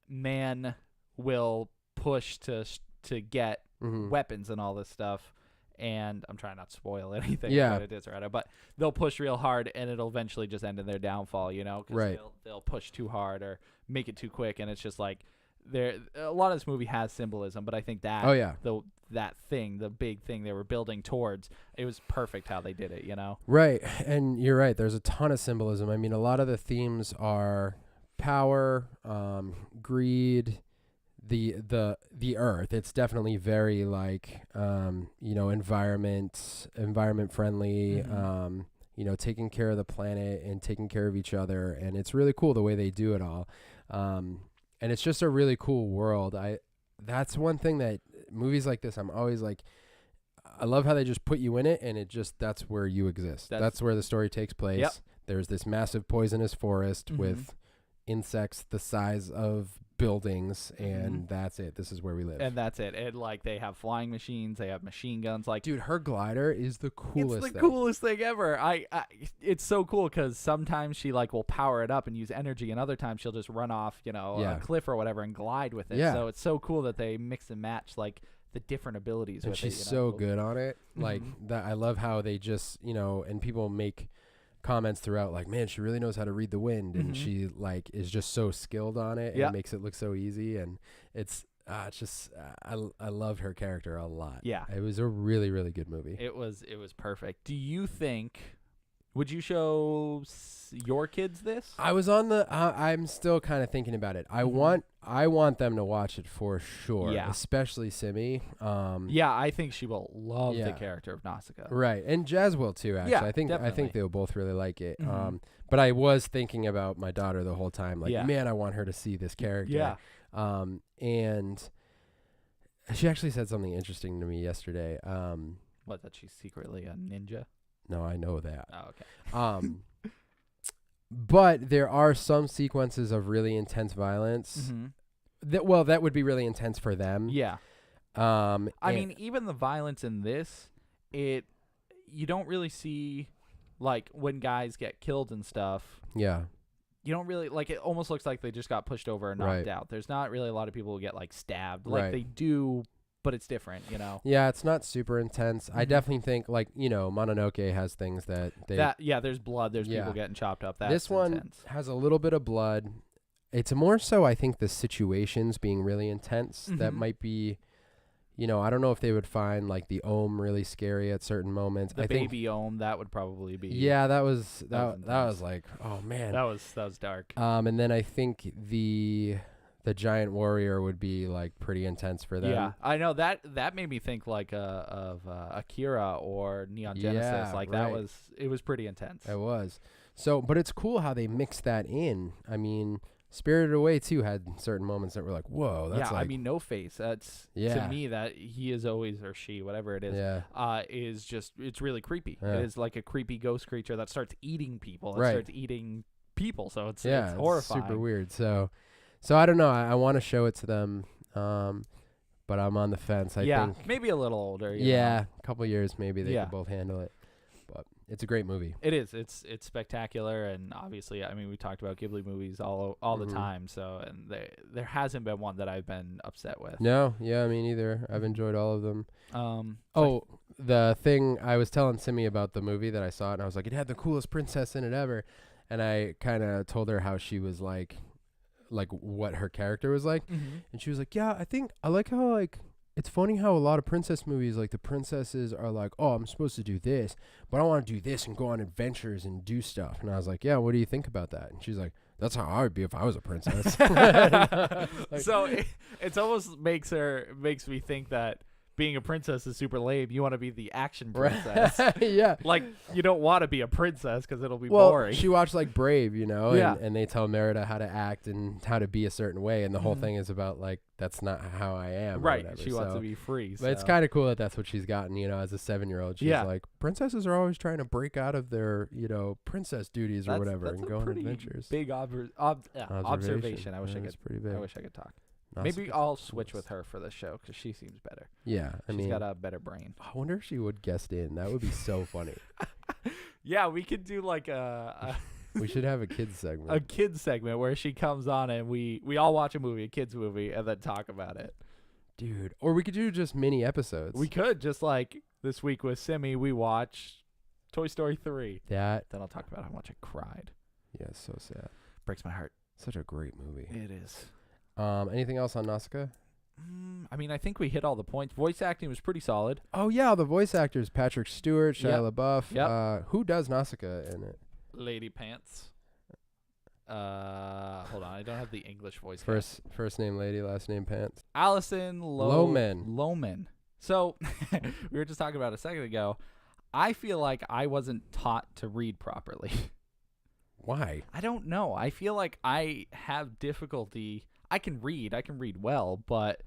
Speaker 2: man will push to get
Speaker 1: Mhm.
Speaker 2: weapons and all this stuff, and I'm trying not to spoil anything.
Speaker 1: Yeah.
Speaker 2: But it is right, but they'll push real hard, and it'll eventually just end in their downfall. 'Cause
Speaker 1: Right.
Speaker 2: they'll push too hard or make it too quick, and it's just like a lot of this movie has symbolism, but I think that
Speaker 1: Oh yeah.
Speaker 2: the big thing they were building towards, it was perfect how they did it.
Speaker 1: Right, and you're right. There's a ton of symbolism. I mean, a lot of the themes are power, greed, the earth. It's definitely very like environment friendly.
Speaker 2: Mhm.
Speaker 1: Taking care of the planet and taking care of each other, and it's really cool the way they do it all. And it's just a really cool world. That's one thing that movies like this, I'm always like, I love how they just put you in it, and that's where you exist.
Speaker 2: That's-
Speaker 1: That's where the story takes place.
Speaker 2: Yep.
Speaker 1: there's this massive poisonous forest with insects the size of buildings, and that's it. This is where we live.
Speaker 2: And that's it. And like they have flying machines, they have machine guns. Like,
Speaker 1: dude, her glider is the coolest.
Speaker 2: It's the coolest thing ever. It's so cool because sometimes she like will power it up and use energy, and other times she'll just run off, a cliff or whatever and glide with it.
Speaker 1: Yeah.
Speaker 2: So it's so cool that they mix and match like the different abilities.
Speaker 1: And
Speaker 2: with
Speaker 1: she's
Speaker 2: it,
Speaker 1: so good on it. Like that. I love how they just and people make comments throughout like, man, she really knows how to read the wind, and she like is just so skilled on it, and it makes it look so easy, and it's just I loved her character a lot.
Speaker 2: Yeah,
Speaker 1: it was a really, really good movie.
Speaker 2: It was perfect. Do you think, would you show your kids this?
Speaker 1: I was on the I'm still kind of thinking about it. I want them to watch it for sure. Yeah, especially Simi.
Speaker 2: Yeah, I think she will love the character of Nausicaa.
Speaker 1: Right, and Jazz will too. Actually,
Speaker 2: yeah,
Speaker 1: I think they'll both really like it. But I was thinking about my daughter the whole time. Like, man, I want her to see this character.
Speaker 2: Yeah.
Speaker 1: And she actually said something interesting to me yesterday.
Speaker 2: What, that she's secretly a ninja?
Speaker 1: No, I know that.
Speaker 2: Oh, okay.
Speaker 1: But there are some sequences of really intense violence. That would be really intense for them.
Speaker 2: Yeah. I mean, even the violence in this, you don't really see, like, when guys get killed and stuff.
Speaker 1: Yeah.
Speaker 2: You don't really, like, it almost looks like they just got pushed over and knocked out. There's not really a lot of people who get, like, stabbed. Like, they do, but it's different, Yeah,
Speaker 1: it's not super intense. I definitely think, like, Mononoke has things that they...
Speaker 2: there's blood. There's people getting chopped up. That's
Speaker 1: this one
Speaker 2: intense.
Speaker 1: has a little bit of blood. It's more so, I think, the situations being really intense that might be... I don't know if they would find, like, the Ohm really scary at certain moments.
Speaker 2: The baby Ohm, that would probably be...
Speaker 1: Yeah, that was like, oh, man.
Speaker 2: That was dark.
Speaker 1: And then I think the giant warrior would be, like, pretty intense for them.
Speaker 2: Yeah, I know. That made me think, like, of Akira or Neon Genesis. Like, it was pretty intense.
Speaker 1: It was. So, but it's cool how they mix that in. I mean... Spirited Away too had certain moments that were like, whoa, that's like...
Speaker 2: I mean, No Face. That's, to me, that he is always, or she, whatever it is, is just, it's really creepy. It is like a creepy ghost creature that starts eating people. It starts eating people, so it's horrifying.
Speaker 1: It's super weird. So I don't know. I want to show it to them, but I'm on the fence. I think
Speaker 2: maybe a little older.
Speaker 1: A couple years maybe they could both handle it. But it's a great movie.
Speaker 2: It is. It's spectacular, and obviously, I mean, we talked about Ghibli movies all the time. So, and there hasn't been one that I've been upset with.
Speaker 1: No, yeah, me neither. I've enjoyed all of them. The thing I was telling Simi about the movie that I saw, and I was like, it had the coolest princess in it ever, and I kind of told her how she was like what her character was like, and she was like, yeah, I like how like. It's funny how a lot of princess movies, like the princesses are like, oh, I'm supposed to do this, but I want to do this and go on adventures and do stuff. And I was like, yeah, what do you think about that? And she's like, that's how I would be if I was a princess.
Speaker 2: So it's almost makes me think that being a princess is super lame. You want to be the action princess.
Speaker 1: Yeah.
Speaker 2: Like, you don't want to be a princess because it'll be boring.
Speaker 1: She watched, like, Brave, and they tell Merida how to act and how to be a certain way, and the whole thing is about, like, that's not how I am.
Speaker 2: Right. She wants to be free.
Speaker 1: But it's kind of cool that that's what she's gotten, as a 7-year-old. She's like, princesses are always trying to break out of their, princess duties or whatever and go on adventures.
Speaker 2: Big observation. I wish I could talk. Maybe I'll switch with her for the show because she seems better.
Speaker 1: Yeah,
Speaker 2: she's got a better brain.
Speaker 1: I wonder if she would guest in. That would be so funny.
Speaker 2: Yeah, we could do like
Speaker 1: we should have a kids segment.
Speaker 2: A kids segment where she comes on and we all watch a kids movie, and then talk about it.
Speaker 1: Dude, or we could do just mini episodes.
Speaker 2: We could, just like this week with Simi, we watched Toy Story 3. Then I'll talk about how much I cried.
Speaker 1: Yeah, it's so sad.
Speaker 2: Breaks my heart.
Speaker 1: Such a great movie.
Speaker 2: It is.
Speaker 1: Anything else on Nausicaa?
Speaker 2: I mean, I think we hit all the points. Voice acting was pretty solid.
Speaker 1: Oh, yeah, the voice actors, Patrick Stewart, Shia LaBeouf.
Speaker 2: Yep.
Speaker 1: Who does Nausicaa in it?
Speaker 2: Lady Pants. Hold on, I don't have the English voice.
Speaker 1: First name Lady, last name Pants.
Speaker 2: Allison Lohman. So, we were just talking about a second ago. I feel like I wasn't taught to read properly.
Speaker 1: Why?
Speaker 2: I don't know. I feel like I have difficulty... I can read well, but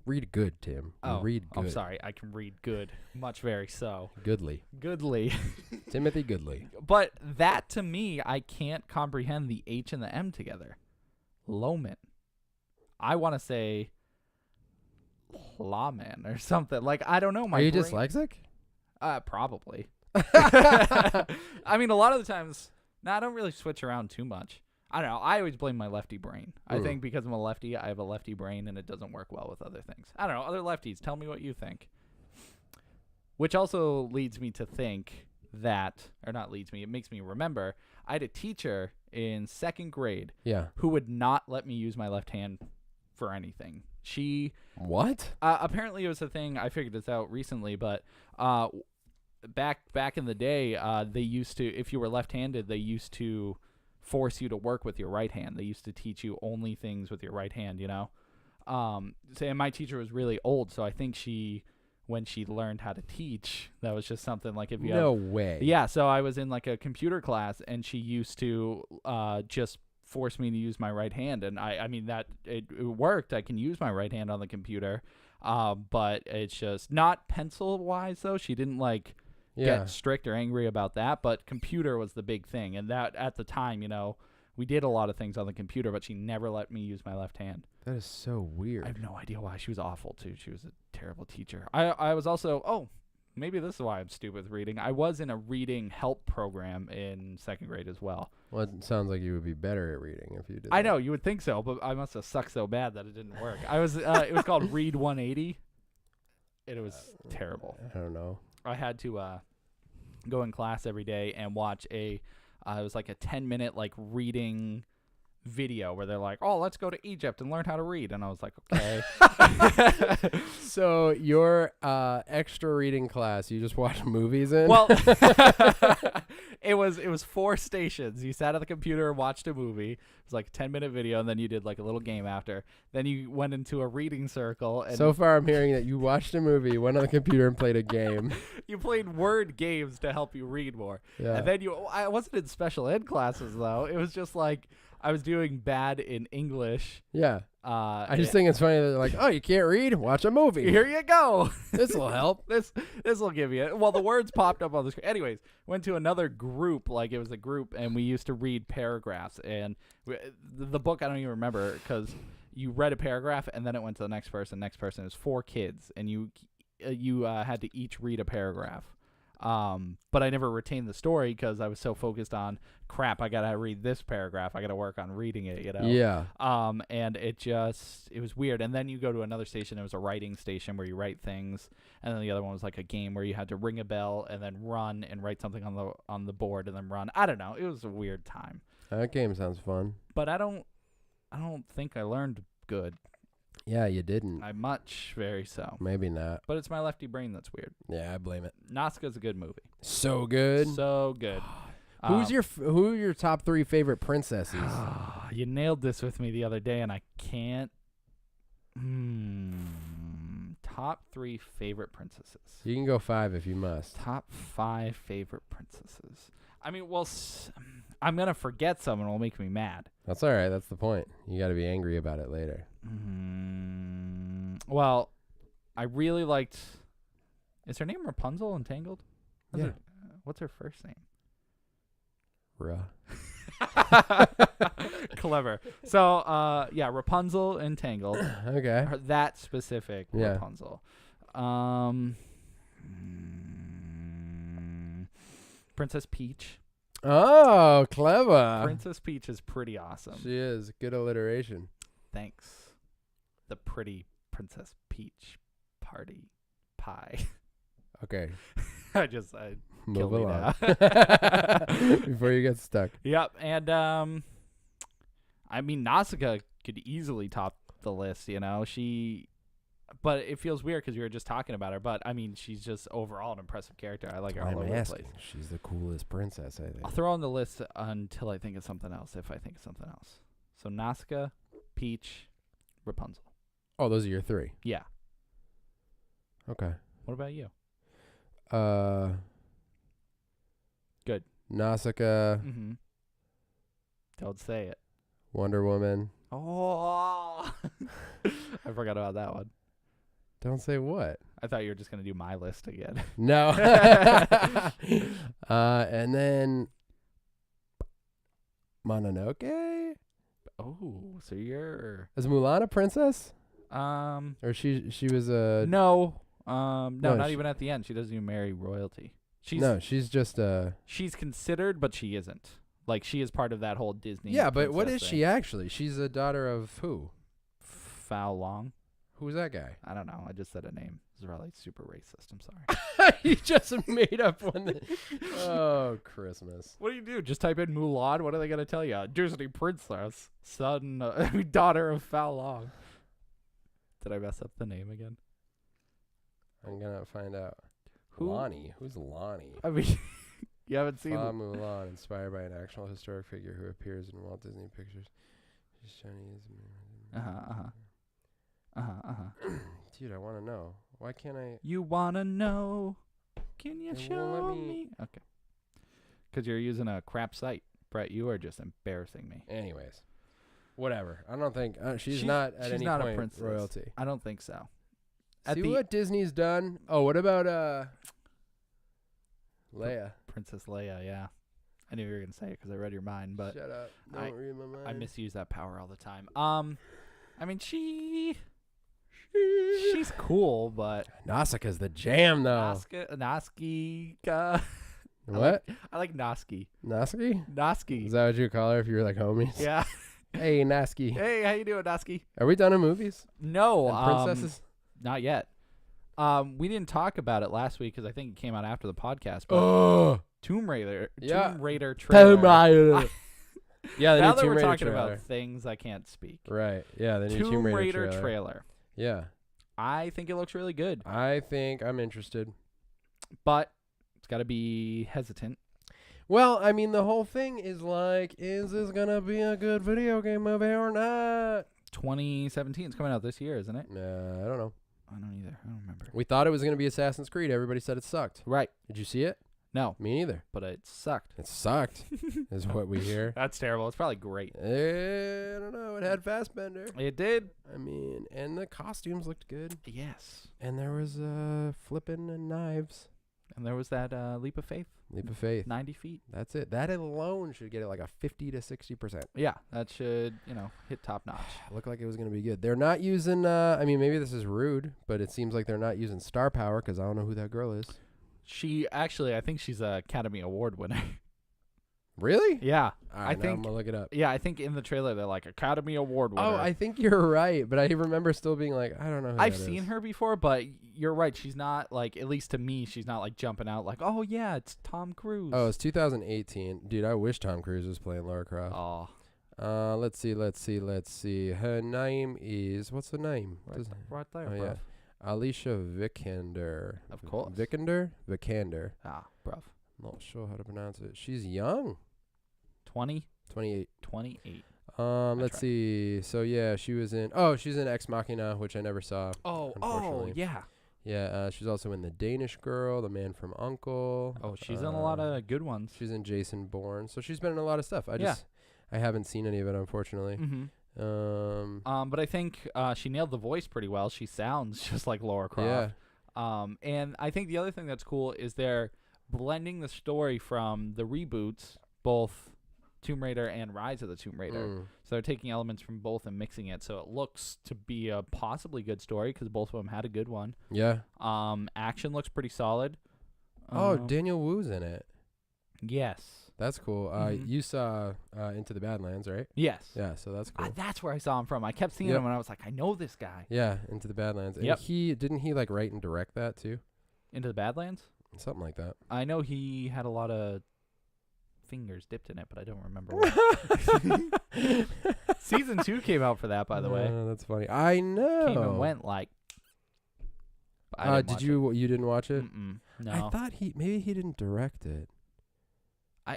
Speaker 1: Read good, Tim. You read good.
Speaker 2: I'm sorry. I can read good. Much very so.
Speaker 1: Goodly.
Speaker 2: Goodly.
Speaker 1: Timothy Goodly.
Speaker 2: But that, to me, I can't comprehend the H and the M together. Loman. I want to say lawman or something. Like, I don't know.
Speaker 1: Are you dyslexic?
Speaker 2: Probably. I mean, a lot of the times, I don't really switch around too much. I don't know. I always blame my lefty brain. I think because I'm a lefty, I have a lefty brain, and it doesn't work well with other things. I don't know. Other lefties, tell me what you think. Which also leads me to think that, or not leads me, it makes me remember, I had a teacher in 2nd grade who would not let me use my left hand for anything.
Speaker 1: What?
Speaker 2: Apparently it was a thing, I figured this out recently, but back in the day, they used to, if you were left-handed, they used to force you to work with your right hand. They used to teach you only things with your right hand, you know? And my teacher was really old, so I think when she learned how to teach, that was just something like if you
Speaker 1: No way.
Speaker 2: Yeah, so I was in like a computer class, and she used to just force me to use my right hand, and I mean that it worked. I can use my right hand on the computer, but it's just not pencil-wise, though. She didn't like get strict or angry about that, but computer was the big thing, and that at the time, you know, we did a lot of things on the computer, but she never let me use my left hand.
Speaker 1: That is so weird.
Speaker 2: I have no idea why. She was awful too. She was a terrible teacher. I was also maybe this is why I'm stupid with reading. I was in a reading help program in 2nd grade as well.
Speaker 1: Well, it sounds like you would be better at reading if you did.
Speaker 2: I know, you would think so, but I must have sucked so bad that it didn't work. It was called Read 180. It was terrible.
Speaker 1: I don't know.
Speaker 2: I had to go in class every day and watch it was like a 10-minute like reading video where they're like, oh, let's go to Egypt and learn how to read, and I was like, okay.
Speaker 1: So your extra reading class, you just watch movies in?
Speaker 2: Well, it was 4 stations. You sat at the computer and watched a movie. It was like a 10-minute video, and then you did like a little game after. Then you went into a reading circle. And
Speaker 1: so far I'm hearing that you watched a movie, went on the computer, and played a game.
Speaker 2: You played word games to help you read more.
Speaker 1: Yeah.
Speaker 2: And then I wasn't in special ed classes, though. It was just like I was doing bad in English.
Speaker 1: Yeah. I just think it's funny that they're like, oh, you can't read? Watch a movie.
Speaker 2: Here you go.
Speaker 1: This will help.
Speaker 2: This will give you it. Well, the words popped up on the screen. Anyways, went to another group. Like, it was a group, and we used to read paragraphs. And the book, I don't even remember, because you read a paragraph, and then it went to the next person. Next person. It was 4 kids, and you had to each read a paragraph. But I never retained the story because I was so focused on crap. I gotta read this paragraph. I gotta work on reading it. You know.
Speaker 1: Yeah.
Speaker 2: And it was weird. And then you go to another station. It was a writing station where you write things, and then the other one was like a game where you had to ring a bell and then run and write something on the board and then run. I don't know. It was a weird time.
Speaker 1: That game sounds fun.
Speaker 2: But I don't think I learned good.
Speaker 1: Yeah, you didn't.
Speaker 2: Very so.
Speaker 1: Maybe not.
Speaker 2: But it's my lefty brain that's weird.
Speaker 1: Yeah, I blame it.
Speaker 2: Nausicaa's a good movie.
Speaker 1: So good.
Speaker 2: So good.
Speaker 1: Who are your top 3 favorite princesses?
Speaker 2: You nailed this with me the other day, and I can't. Top 3 favorite princesses.
Speaker 1: You can go 5 if you must.
Speaker 2: Top 5 favorite princesses. I mean, well, I'm gonna forget some, and it'll make me mad.
Speaker 1: That's all right. That's the point. You got to be angry about it later.
Speaker 2: Well, I really liked. Is her name Rapunzel in Tangled? What's her first name? Clever. So, Rapunzel in Tangled.
Speaker 1: Okay.
Speaker 2: That specific Rapunzel. Princess Peach.
Speaker 1: Oh, clever.
Speaker 2: Princess Peach is pretty awesome.
Speaker 1: She is. Good alliteration.
Speaker 2: Thanks. The pretty Princess Peach party pie.
Speaker 1: Okay.
Speaker 2: I
Speaker 1: Move
Speaker 2: me
Speaker 1: along.
Speaker 2: now.
Speaker 1: Before you get stuck.
Speaker 2: Yep. And, I mean, Nausicaa could easily top the list, you know. But it feels weird because we were just talking about her. But, I mean, she's just overall an impressive character. I like her all over the place.
Speaker 1: She's the coolest princess, I think.
Speaker 2: I'll throw on the list until I think of something else, if I think of something else. So, Nausicaa, Peach, Rapunzel.
Speaker 1: Oh, those are your 3?
Speaker 2: Yeah.
Speaker 1: Okay.
Speaker 2: What about you? Good.
Speaker 1: Nausicaa.
Speaker 2: Mm-hmm. Don't say it.
Speaker 1: Wonder Woman.
Speaker 2: Oh. I forgot about that one.
Speaker 1: Don't say what.
Speaker 2: I thought you were just gonna do my list again.
Speaker 1: No. And then Mononoke?
Speaker 2: Oh, so you're
Speaker 1: Is Mulan a princess?
Speaker 2: um
Speaker 1: Or she was a
Speaker 2: no
Speaker 1: no,
Speaker 2: not
Speaker 1: she-
Speaker 2: even at the end. She doesn't even marry royalty.
Speaker 1: she's just a
Speaker 2: She's considered, but she isn't. Like she is part of that whole Disney.
Speaker 1: Yeah, but what is
Speaker 2: princess
Speaker 1: she
Speaker 2: thing.
Speaker 1: actually? She's a daughter of who?
Speaker 2: Foul Long.
Speaker 1: Who's that guy?
Speaker 2: I don't know. I just said a name. This is probably super racist. I'm sorry.
Speaker 1: You just made up one. Oh, Christmas.
Speaker 2: What do you do? Just type in Mulan. What are they gonna tell you? Disney princess, daughter of Foul Long. Did I mess up the name again?
Speaker 1: I'm gonna find out.
Speaker 2: Who?
Speaker 1: Lonnie. Who's Lonnie?
Speaker 2: I mean, you haven't seen.
Speaker 1: Fa Mulan, inspired by an actual historic figure who appears in Walt Disney pictures. She's Chinese. Dude, I want to know. Why can't I?
Speaker 2: You wanna know? Can you
Speaker 1: It won't
Speaker 2: show
Speaker 1: let
Speaker 2: me?
Speaker 1: me-
Speaker 2: Okay. Because you're using a crap site, Brett. You are just embarrassing me.
Speaker 1: Anyways, whatever. I don't think she's not at
Speaker 2: she's
Speaker 1: any
Speaker 2: not a
Speaker 1: point
Speaker 2: princess.
Speaker 1: royalty.
Speaker 2: I don't think so. At
Speaker 1: See
Speaker 2: the
Speaker 1: what Disney's done? Oh, what about Leia?
Speaker 2: Princess Leia, yeah. I knew you were gonna say it because I read your mind, but
Speaker 1: Shut up!
Speaker 2: I-
Speaker 1: Don't read my mind.
Speaker 2: I misuse that power all the time. I mean she's cool, but
Speaker 1: Nausicaa's the jam, though.
Speaker 2: Nasicaa.
Speaker 1: What?
Speaker 2: I like Noski.
Speaker 1: Nausicaa?
Speaker 2: Noski.
Speaker 1: Is that what you call her if you were like homies?
Speaker 2: Yeah.
Speaker 1: Hey, Naski.
Speaker 2: Hey, how you doing, Noski?
Speaker 1: Are we done in movies?
Speaker 2: No,
Speaker 1: And princesses?
Speaker 2: not yet. We didn't talk about it last week because I think it came out after the podcast. But
Speaker 1: Oh,
Speaker 2: Tomb Raider,
Speaker 1: Yeah.
Speaker 2: Tomb Raider trailer.
Speaker 1: Yeah, the
Speaker 2: Now
Speaker 1: new
Speaker 2: that
Speaker 1: Tomb
Speaker 2: we're
Speaker 1: Raider
Speaker 2: talking
Speaker 1: trailer.
Speaker 2: about things I can't speak.
Speaker 1: Right. Yeah, the new
Speaker 2: Tomb Raider
Speaker 1: trailer.
Speaker 2: trailer.
Speaker 1: Yeah.
Speaker 2: I think it looks really good,
Speaker 1: I think I'm interested.
Speaker 2: but it's got to be hesitant.
Speaker 1: Well, I mean, the whole thing is like, is this going to be a good video game movie or not?
Speaker 2: 2017 is coming out this year, isn't it?
Speaker 1: I don't know.
Speaker 2: I don't either. I don't remember.
Speaker 1: We thought it was going to be Assassin's Creed. Everybody said it sucked.
Speaker 2: Right.
Speaker 1: Did you see it?
Speaker 2: No,
Speaker 1: Me neither.
Speaker 2: but it sucked.
Speaker 1: It sucked, is what we hear.
Speaker 2: That's terrible. It's probably great.
Speaker 1: I don't know. It had Fassbender.
Speaker 2: It did.
Speaker 1: I mean, and the costumes looked good.
Speaker 2: Yes.
Speaker 1: And there was flipping and knives.
Speaker 2: And there was that leap of faith,
Speaker 1: Leap of faith.
Speaker 2: 90 feet.
Speaker 1: That's it. That alone should get it like a 50 to 60%.
Speaker 2: Yeah, that should, hit top notch.
Speaker 1: Looked like it was going to be good. They're not using, I mean, maybe this is rude, but it seems like they're not using star power because I don't know who that girl is.
Speaker 2: She actually, I think she's a Academy Award winner.
Speaker 1: Really?
Speaker 2: Yeah.
Speaker 1: All right,
Speaker 2: I
Speaker 1: now
Speaker 2: think-
Speaker 1: I'm going to look it up.
Speaker 2: Yeah, I think in the trailer they're like Academy Award winner.
Speaker 1: Oh, I think you're right, but I remember still being like, I don't know who
Speaker 2: I've
Speaker 1: that
Speaker 2: seen
Speaker 1: is.
Speaker 2: her before, but you're right. She's not like, at least to me, she's not like jumping out like, oh yeah, it's Tom Cruise.
Speaker 1: Oh, it's 2018. Dude, I wish Tom Cruise was playing Lara Croft.
Speaker 2: Oh,
Speaker 1: Let's see. Her name is, what's the name?
Speaker 2: right there,
Speaker 1: Oh,
Speaker 2: bruv.
Speaker 1: yeah. Alicia Vikander.
Speaker 2: Of course.
Speaker 1: Vikander?
Speaker 2: Ah, bruv.
Speaker 1: Not sure how to pronounce it. She's young.
Speaker 2: 20,
Speaker 1: 28.
Speaker 2: 28.
Speaker 1: Let's
Speaker 2: tried.
Speaker 1: see. So yeah, she's in Ex Machina, which I never saw.
Speaker 2: Oh,
Speaker 1: Unfortunately.
Speaker 2: yeah.
Speaker 1: Yeah, she's also in The Danish Girl, The Man from U.N.C.L.E.
Speaker 2: Oh, she's in a lot of good ones.
Speaker 1: She's in Jason Bourne. So she's been in a lot of stuff.
Speaker 2: Yeah.
Speaker 1: I haven't seen any of it, unfortunately.
Speaker 2: Mm-hmm. But I think she nailed the voice pretty well. She sounds just like Lara Croft.
Speaker 1: Yeah.
Speaker 2: And I think the other thing that's cool is they're blending the story from the reboots, both Tomb Raider and Rise of the Tomb Raider.
Speaker 1: Mm.
Speaker 2: So they're taking elements from both and mixing it. So it looks to be a possibly good story because both of them had a good one.
Speaker 1: Yeah.
Speaker 2: Action looks pretty solid.
Speaker 1: Oh, Daniel Wu's in it.
Speaker 2: Yes.
Speaker 1: That's cool.
Speaker 2: Mhm.
Speaker 1: You saw Into the Badlands, right?
Speaker 2: Yes.
Speaker 1: Yeah, so that's cool.
Speaker 2: That's where I saw him from. I kept seeing
Speaker 1: Yep.
Speaker 2: him and I was like, I know this guy.
Speaker 1: Yeah, Into the Badlands. And
Speaker 2: Yep.
Speaker 1: didn't he like write and direct that too?
Speaker 2: Into the Badlands?
Speaker 1: Something like that.
Speaker 2: I know he had a lot of fingers dipped in it, but I don't remember what. Season 2 came out for that, by the way.
Speaker 1: That's funny. I know.
Speaker 2: Came and went like. but I didn't watch
Speaker 1: You didn't watch
Speaker 2: it.
Speaker 1: it?
Speaker 2: Mm-mm,
Speaker 1: I
Speaker 2: no.
Speaker 1: thought maybe he didn't direct it.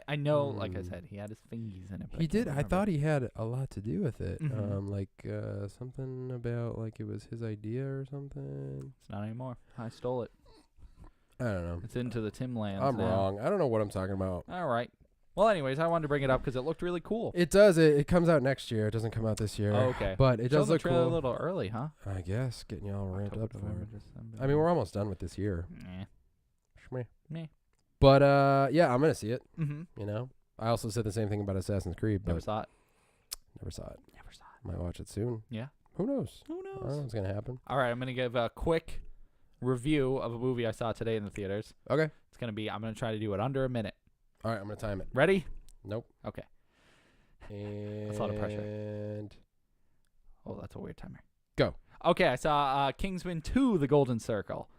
Speaker 2: I know, like I
Speaker 1: Mm.
Speaker 2: said, he had his fingies in it. But
Speaker 1: He
Speaker 2: I can't
Speaker 1: did. I
Speaker 2: remember.
Speaker 1: thought he had a lot to do with it.
Speaker 2: Mhm.
Speaker 1: Something about like it was his idea or something.
Speaker 2: It's not anymore. I stole it.
Speaker 1: I don't know.
Speaker 2: It's into the Timlands.
Speaker 1: I'm
Speaker 2: now.
Speaker 1: wrong. I don't know what I'm talking about.
Speaker 2: All right. Well, anyways, I wanted to bring it up because it looked really cool.
Speaker 1: It does. It comes out next year. It doesn't come out this year.
Speaker 2: Oh, okay.
Speaker 1: But it does
Speaker 2: Showed
Speaker 1: look
Speaker 2: the trailer
Speaker 1: cool.
Speaker 2: a little early, huh?
Speaker 1: I guess getting you all ramped up
Speaker 2: October,
Speaker 1: for
Speaker 2: November,
Speaker 1: it.
Speaker 2: December.
Speaker 1: I mean, we're almost done with this year.
Speaker 2: Meh.
Speaker 1: But yeah, I'm gonna see it.
Speaker 2: Mm-hmm.
Speaker 1: You know, I also said the same thing about Assassin's Creed, but
Speaker 2: Never saw it.
Speaker 1: never saw it.
Speaker 2: Never saw it.
Speaker 1: Might watch it soon.
Speaker 2: Yeah.
Speaker 1: Who knows?
Speaker 2: Who
Speaker 1: I don't know
Speaker 2: knows?
Speaker 1: what's gonna happen.
Speaker 2: All right, I'm gonna give a quick review of a movie I saw today in the theaters.
Speaker 1: Okay.
Speaker 2: It's gonna be. I'm gonna try to do it under a minute.
Speaker 1: All right, I'm gonna time it.
Speaker 2: Ready?
Speaker 1: Nope.
Speaker 2: Okay.
Speaker 1: And
Speaker 2: That's a lot of pressure. Oh, that's a weird timer.
Speaker 1: Go.
Speaker 2: Okay, I saw Kingsman 2: The Golden Circle.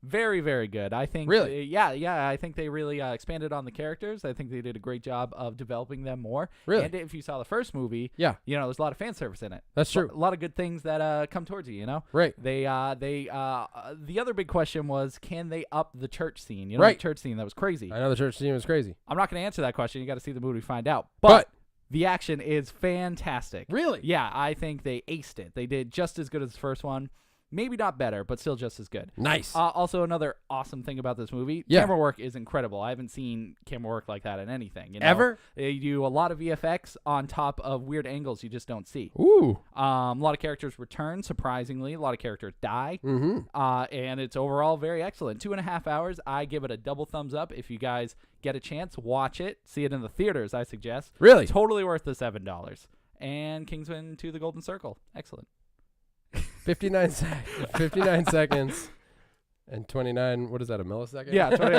Speaker 2: Very, very good. I think.
Speaker 1: Really?
Speaker 2: Yeah. I think they really expanded on the characters. I think they did a great job of developing them more.
Speaker 1: Really?
Speaker 2: And if you saw the first movie,
Speaker 1: Yeah.
Speaker 2: you know, there's a lot of fan service in it.
Speaker 1: That's true.
Speaker 2: A lot of good things that come towards you. You know.
Speaker 1: Right.
Speaker 2: The other big question was, can they up the church scene? You know,
Speaker 1: Right.
Speaker 2: the church scene that was crazy.
Speaker 1: I know the church scene was crazy.
Speaker 2: I'm not going to answer that question. You got to see the movie to find out.
Speaker 1: But
Speaker 2: The action is fantastic.
Speaker 1: really?
Speaker 2: Yeah, I think they aced it. They did just as good as the first one. Maybe not better, but still just as good.
Speaker 1: Nice.
Speaker 2: Also, another awesome thing about this movie,
Speaker 1: Yeah.
Speaker 2: camera work is incredible. I haven't seen camera work like that in anything. You know?
Speaker 1: Ever?
Speaker 2: They do a lot of VFX on top of weird angles you just don't see.
Speaker 1: Ooh.
Speaker 2: A lot of characters return, surprisingly. A lot of characters die.
Speaker 1: Mm-hmm.
Speaker 2: And it's overall very excellent. 2.5 hours. I give it a double thumbs up. If you guys get a chance, watch it. See it in the theaters, I suggest.
Speaker 1: Really?
Speaker 2: Totally worth the $7. And Kingsman 2: The Golden Circle. Excellent.
Speaker 1: 59 seconds and 29. What is that? A millisecond?
Speaker 2: Yeah, 20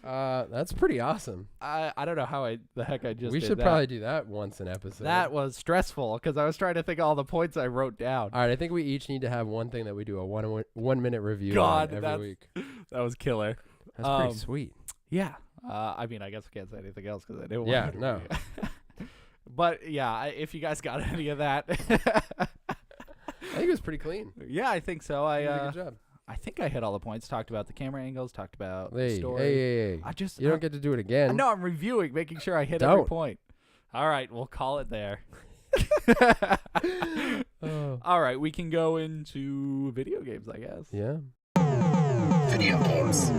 Speaker 1: That's pretty awesome.
Speaker 2: I don't know how the heck I just
Speaker 1: We
Speaker 2: did
Speaker 1: should
Speaker 2: that.
Speaker 1: probably do that once an episode.
Speaker 2: That was stressful because I was trying to think of all the points I wrote down.
Speaker 1: All right, I think we each need to have one thing that we do a 1 minute review
Speaker 2: God,
Speaker 1: on every
Speaker 2: that's-
Speaker 1: week.
Speaker 2: That was killer.
Speaker 1: That's pretty sweet.
Speaker 2: Yeah. I mean, I guess I can't say anything else because I didn't want
Speaker 1: Yeah,
Speaker 2: to.
Speaker 1: no.
Speaker 2: But yeah, if you guys got any of that,
Speaker 1: I think it was pretty clean.
Speaker 2: yeah, I think so.
Speaker 1: You did a good job.
Speaker 2: I think I hit all the points. Talked about the camera angles. Talked about the
Speaker 1: Hey,
Speaker 2: story.
Speaker 1: hey.
Speaker 2: I just
Speaker 1: You don't get to do it again.
Speaker 2: No, I'm reviewing, making sure I hit every
Speaker 1: Don't.
Speaker 2: point. All right, we'll call it there.
Speaker 1: Oh.
Speaker 2: All right, we can go into video games, I guess.
Speaker 1: Yeah.
Speaker 3: Video games.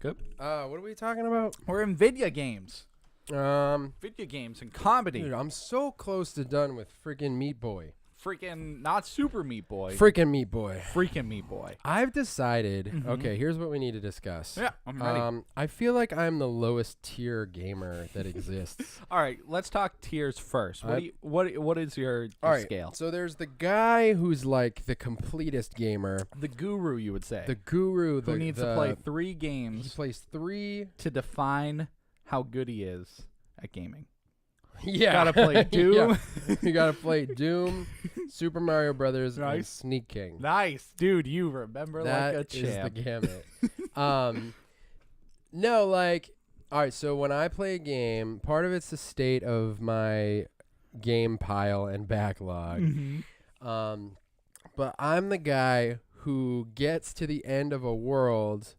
Speaker 2: Good.
Speaker 1: What are we talking about?
Speaker 2: We're in video games. Video games and comedy.
Speaker 1: Dude, I'm so close to done with freaking Meat Boy.
Speaker 2: Freaking not Super Meat Boy.
Speaker 1: Freaking Meat Boy.
Speaker 2: Freaking Meat Boy.
Speaker 1: I've decided.
Speaker 2: Mhm.
Speaker 1: Okay, here's what we need to discuss.
Speaker 2: Yeah, I'm ready.
Speaker 1: I feel like I'm the lowest tier gamer that exists.
Speaker 2: All right, let's talk tiers first. What is your
Speaker 1: All right.
Speaker 2: scale?
Speaker 1: So there's the guy who's like the completest gamer,
Speaker 2: The guru, you would say.
Speaker 1: the guru,
Speaker 2: who needs to play 3
Speaker 1: He
Speaker 2: games
Speaker 1: plays 3.
Speaker 2: to define how good he is at gaming.
Speaker 1: Yeah.
Speaker 2: Gotta play Doom.
Speaker 1: Yeah. You gotta play Doom, Super Mario Brothers, and
Speaker 2: Nice.
Speaker 1: Sneak King.
Speaker 2: Nice, dude. You remember
Speaker 1: That
Speaker 2: like a
Speaker 1: is
Speaker 2: champ.
Speaker 1: the gamut. No, like, all right. So when I play a game, part of it's the state of my game pile and backlog.
Speaker 2: Mhm.
Speaker 1: But I'm the guy who gets to the end of a world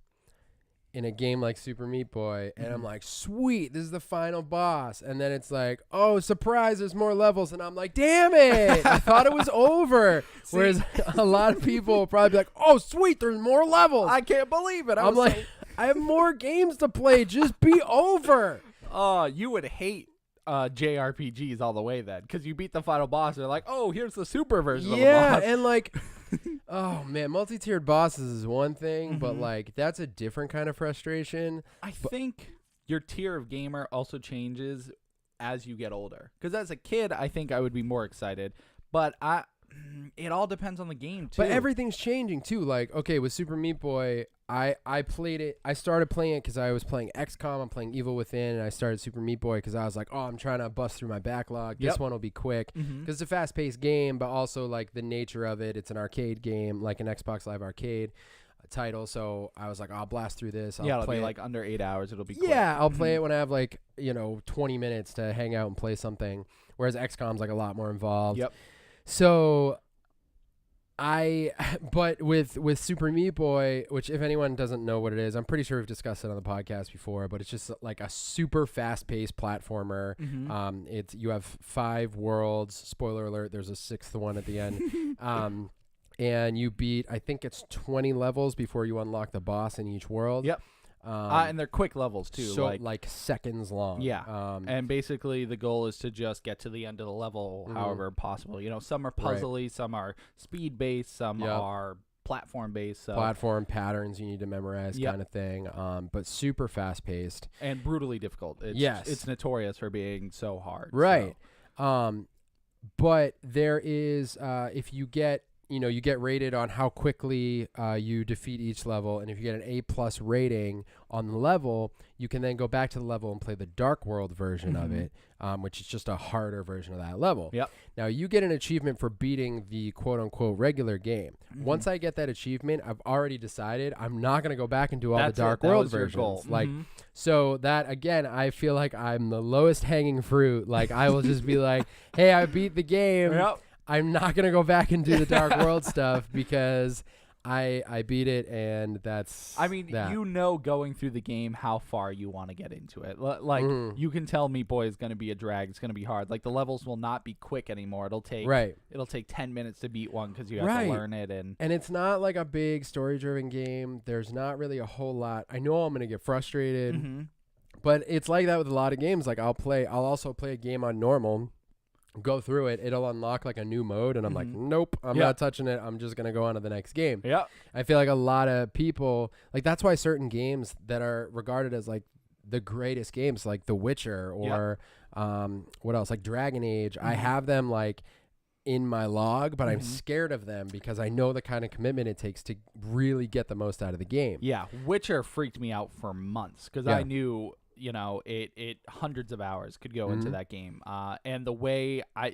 Speaker 1: in a game like Super Meat Boy, and I'm like, sweet, this is the final boss. And then it's like, oh, surprise, there's more levels. And I'm like, damn it, I thought it was over. Whereas a lot of people will probably be like, oh, sweet, there's more levels.
Speaker 2: I can't believe it.
Speaker 1: I'm like, I have more games to play. Just be over.
Speaker 2: You would hate JRPGs all the way then, because you beat the final boss. They're like, oh, here's the super version of the
Speaker 1: Yeah,
Speaker 2: boss.
Speaker 1: and like, oh man, multi-tiered bosses is one thing, but
Speaker 2: Mhm.
Speaker 1: like that's a different kind of frustration.
Speaker 2: I think your tier of gamer also changes as you get older. Because as a kid, I think I would be more excited, but it all depends on the game too.
Speaker 1: But everything's changing too. Like, okay, with Super Meat Boy, I played it. I started playing it because I was playing XCOM. I'm playing Evil Within, and I started Super Meat Boy because I was like, oh, I'm trying to bust through my backlog. This
Speaker 2: Yep.
Speaker 1: one will be quick.
Speaker 2: Mhm.
Speaker 1: Because it's a fast-paced game, but also like the nature of it, it's an arcade game, like an Xbox Live Arcade title. So I was like, I'll blast through this. I'll
Speaker 2: yeah, it'll
Speaker 1: play
Speaker 2: be
Speaker 1: it.
Speaker 2: like under 8 hours. It'll be quick.
Speaker 1: Yeah, I'll play
Speaker 2: Mhm.
Speaker 1: it when I have like 20 minutes to hang out and play something. Whereas XCOM's like a lot more involved.
Speaker 2: Yep.
Speaker 1: So but with Super Meat Boy, which if anyone doesn't know what it is, I'm pretty sure we've discussed it on the podcast before, but it's just like a super fast-paced platformer.
Speaker 2: Mhm.
Speaker 1: You have 5 worlds. Spoiler alert, there's a 6th one at the end. And you beat, I think it's 20 levels before you unlock the boss in each world.
Speaker 2: Yep. And they're quick levels too,
Speaker 1: so like seconds long.
Speaker 2: Yeah. And basically the goal is to just get to the end of the level however possible. You know, some are puzzly, some are speed based, some are platform based. So.
Speaker 1: Platform patterns you need to memorize kind of thing. But super fast paced
Speaker 2: and brutally difficult. It's notorious for being so hard.
Speaker 1: Right.
Speaker 2: So.
Speaker 1: But there is if you get rated on how quickly you defeat each level, and if you get an A+ rating on the level, you can then go back to the level and play the Dark World version of it, which is just a harder version of that level.
Speaker 2: Yep.
Speaker 1: Now, you get an achievement for beating the quote-unquote regular game. Once I get that achievement, I've already decided I'm not going to go back and do all the Dark World versions. Like, so that, again, I feel like I'm the lowest hanging fruit. Like, I will just be like, hey, I beat the game.
Speaker 2: Yep.
Speaker 1: I'm not going to go back and do the Dark World stuff because I beat it, and that's
Speaker 2: I mean,
Speaker 1: that.
Speaker 2: you know going through the game how far you want to get into it. Like, you can tell Meat Boy is going to be a drag. It's going to be hard. Like, the levels will not be quick anymore. It'll take 10 minutes to beat one because you have to learn it. And
Speaker 1: it's not like a big story-driven game. There's not really a whole lot. I know I'm going to get frustrated, but it's like that with a lot of games. Like, I'll also play a game on normal, go through it, it'll unlock like a new mode, and I'm like, nope, I'm not touching it. I'm just gonna go on to the next game.
Speaker 2: Yeah,
Speaker 1: I feel like a lot of people, like, that's why certain games that are regarded as like the greatest games, like The Witcher or what else, like Dragon Age, I have them like in my log, but I'm scared of them because I know the kind of commitment it takes to really get the most out of the game.
Speaker 2: Yeah, Witcher freaked me out for months because I knew, you know, it hundreds of hours could go into that game. And the way I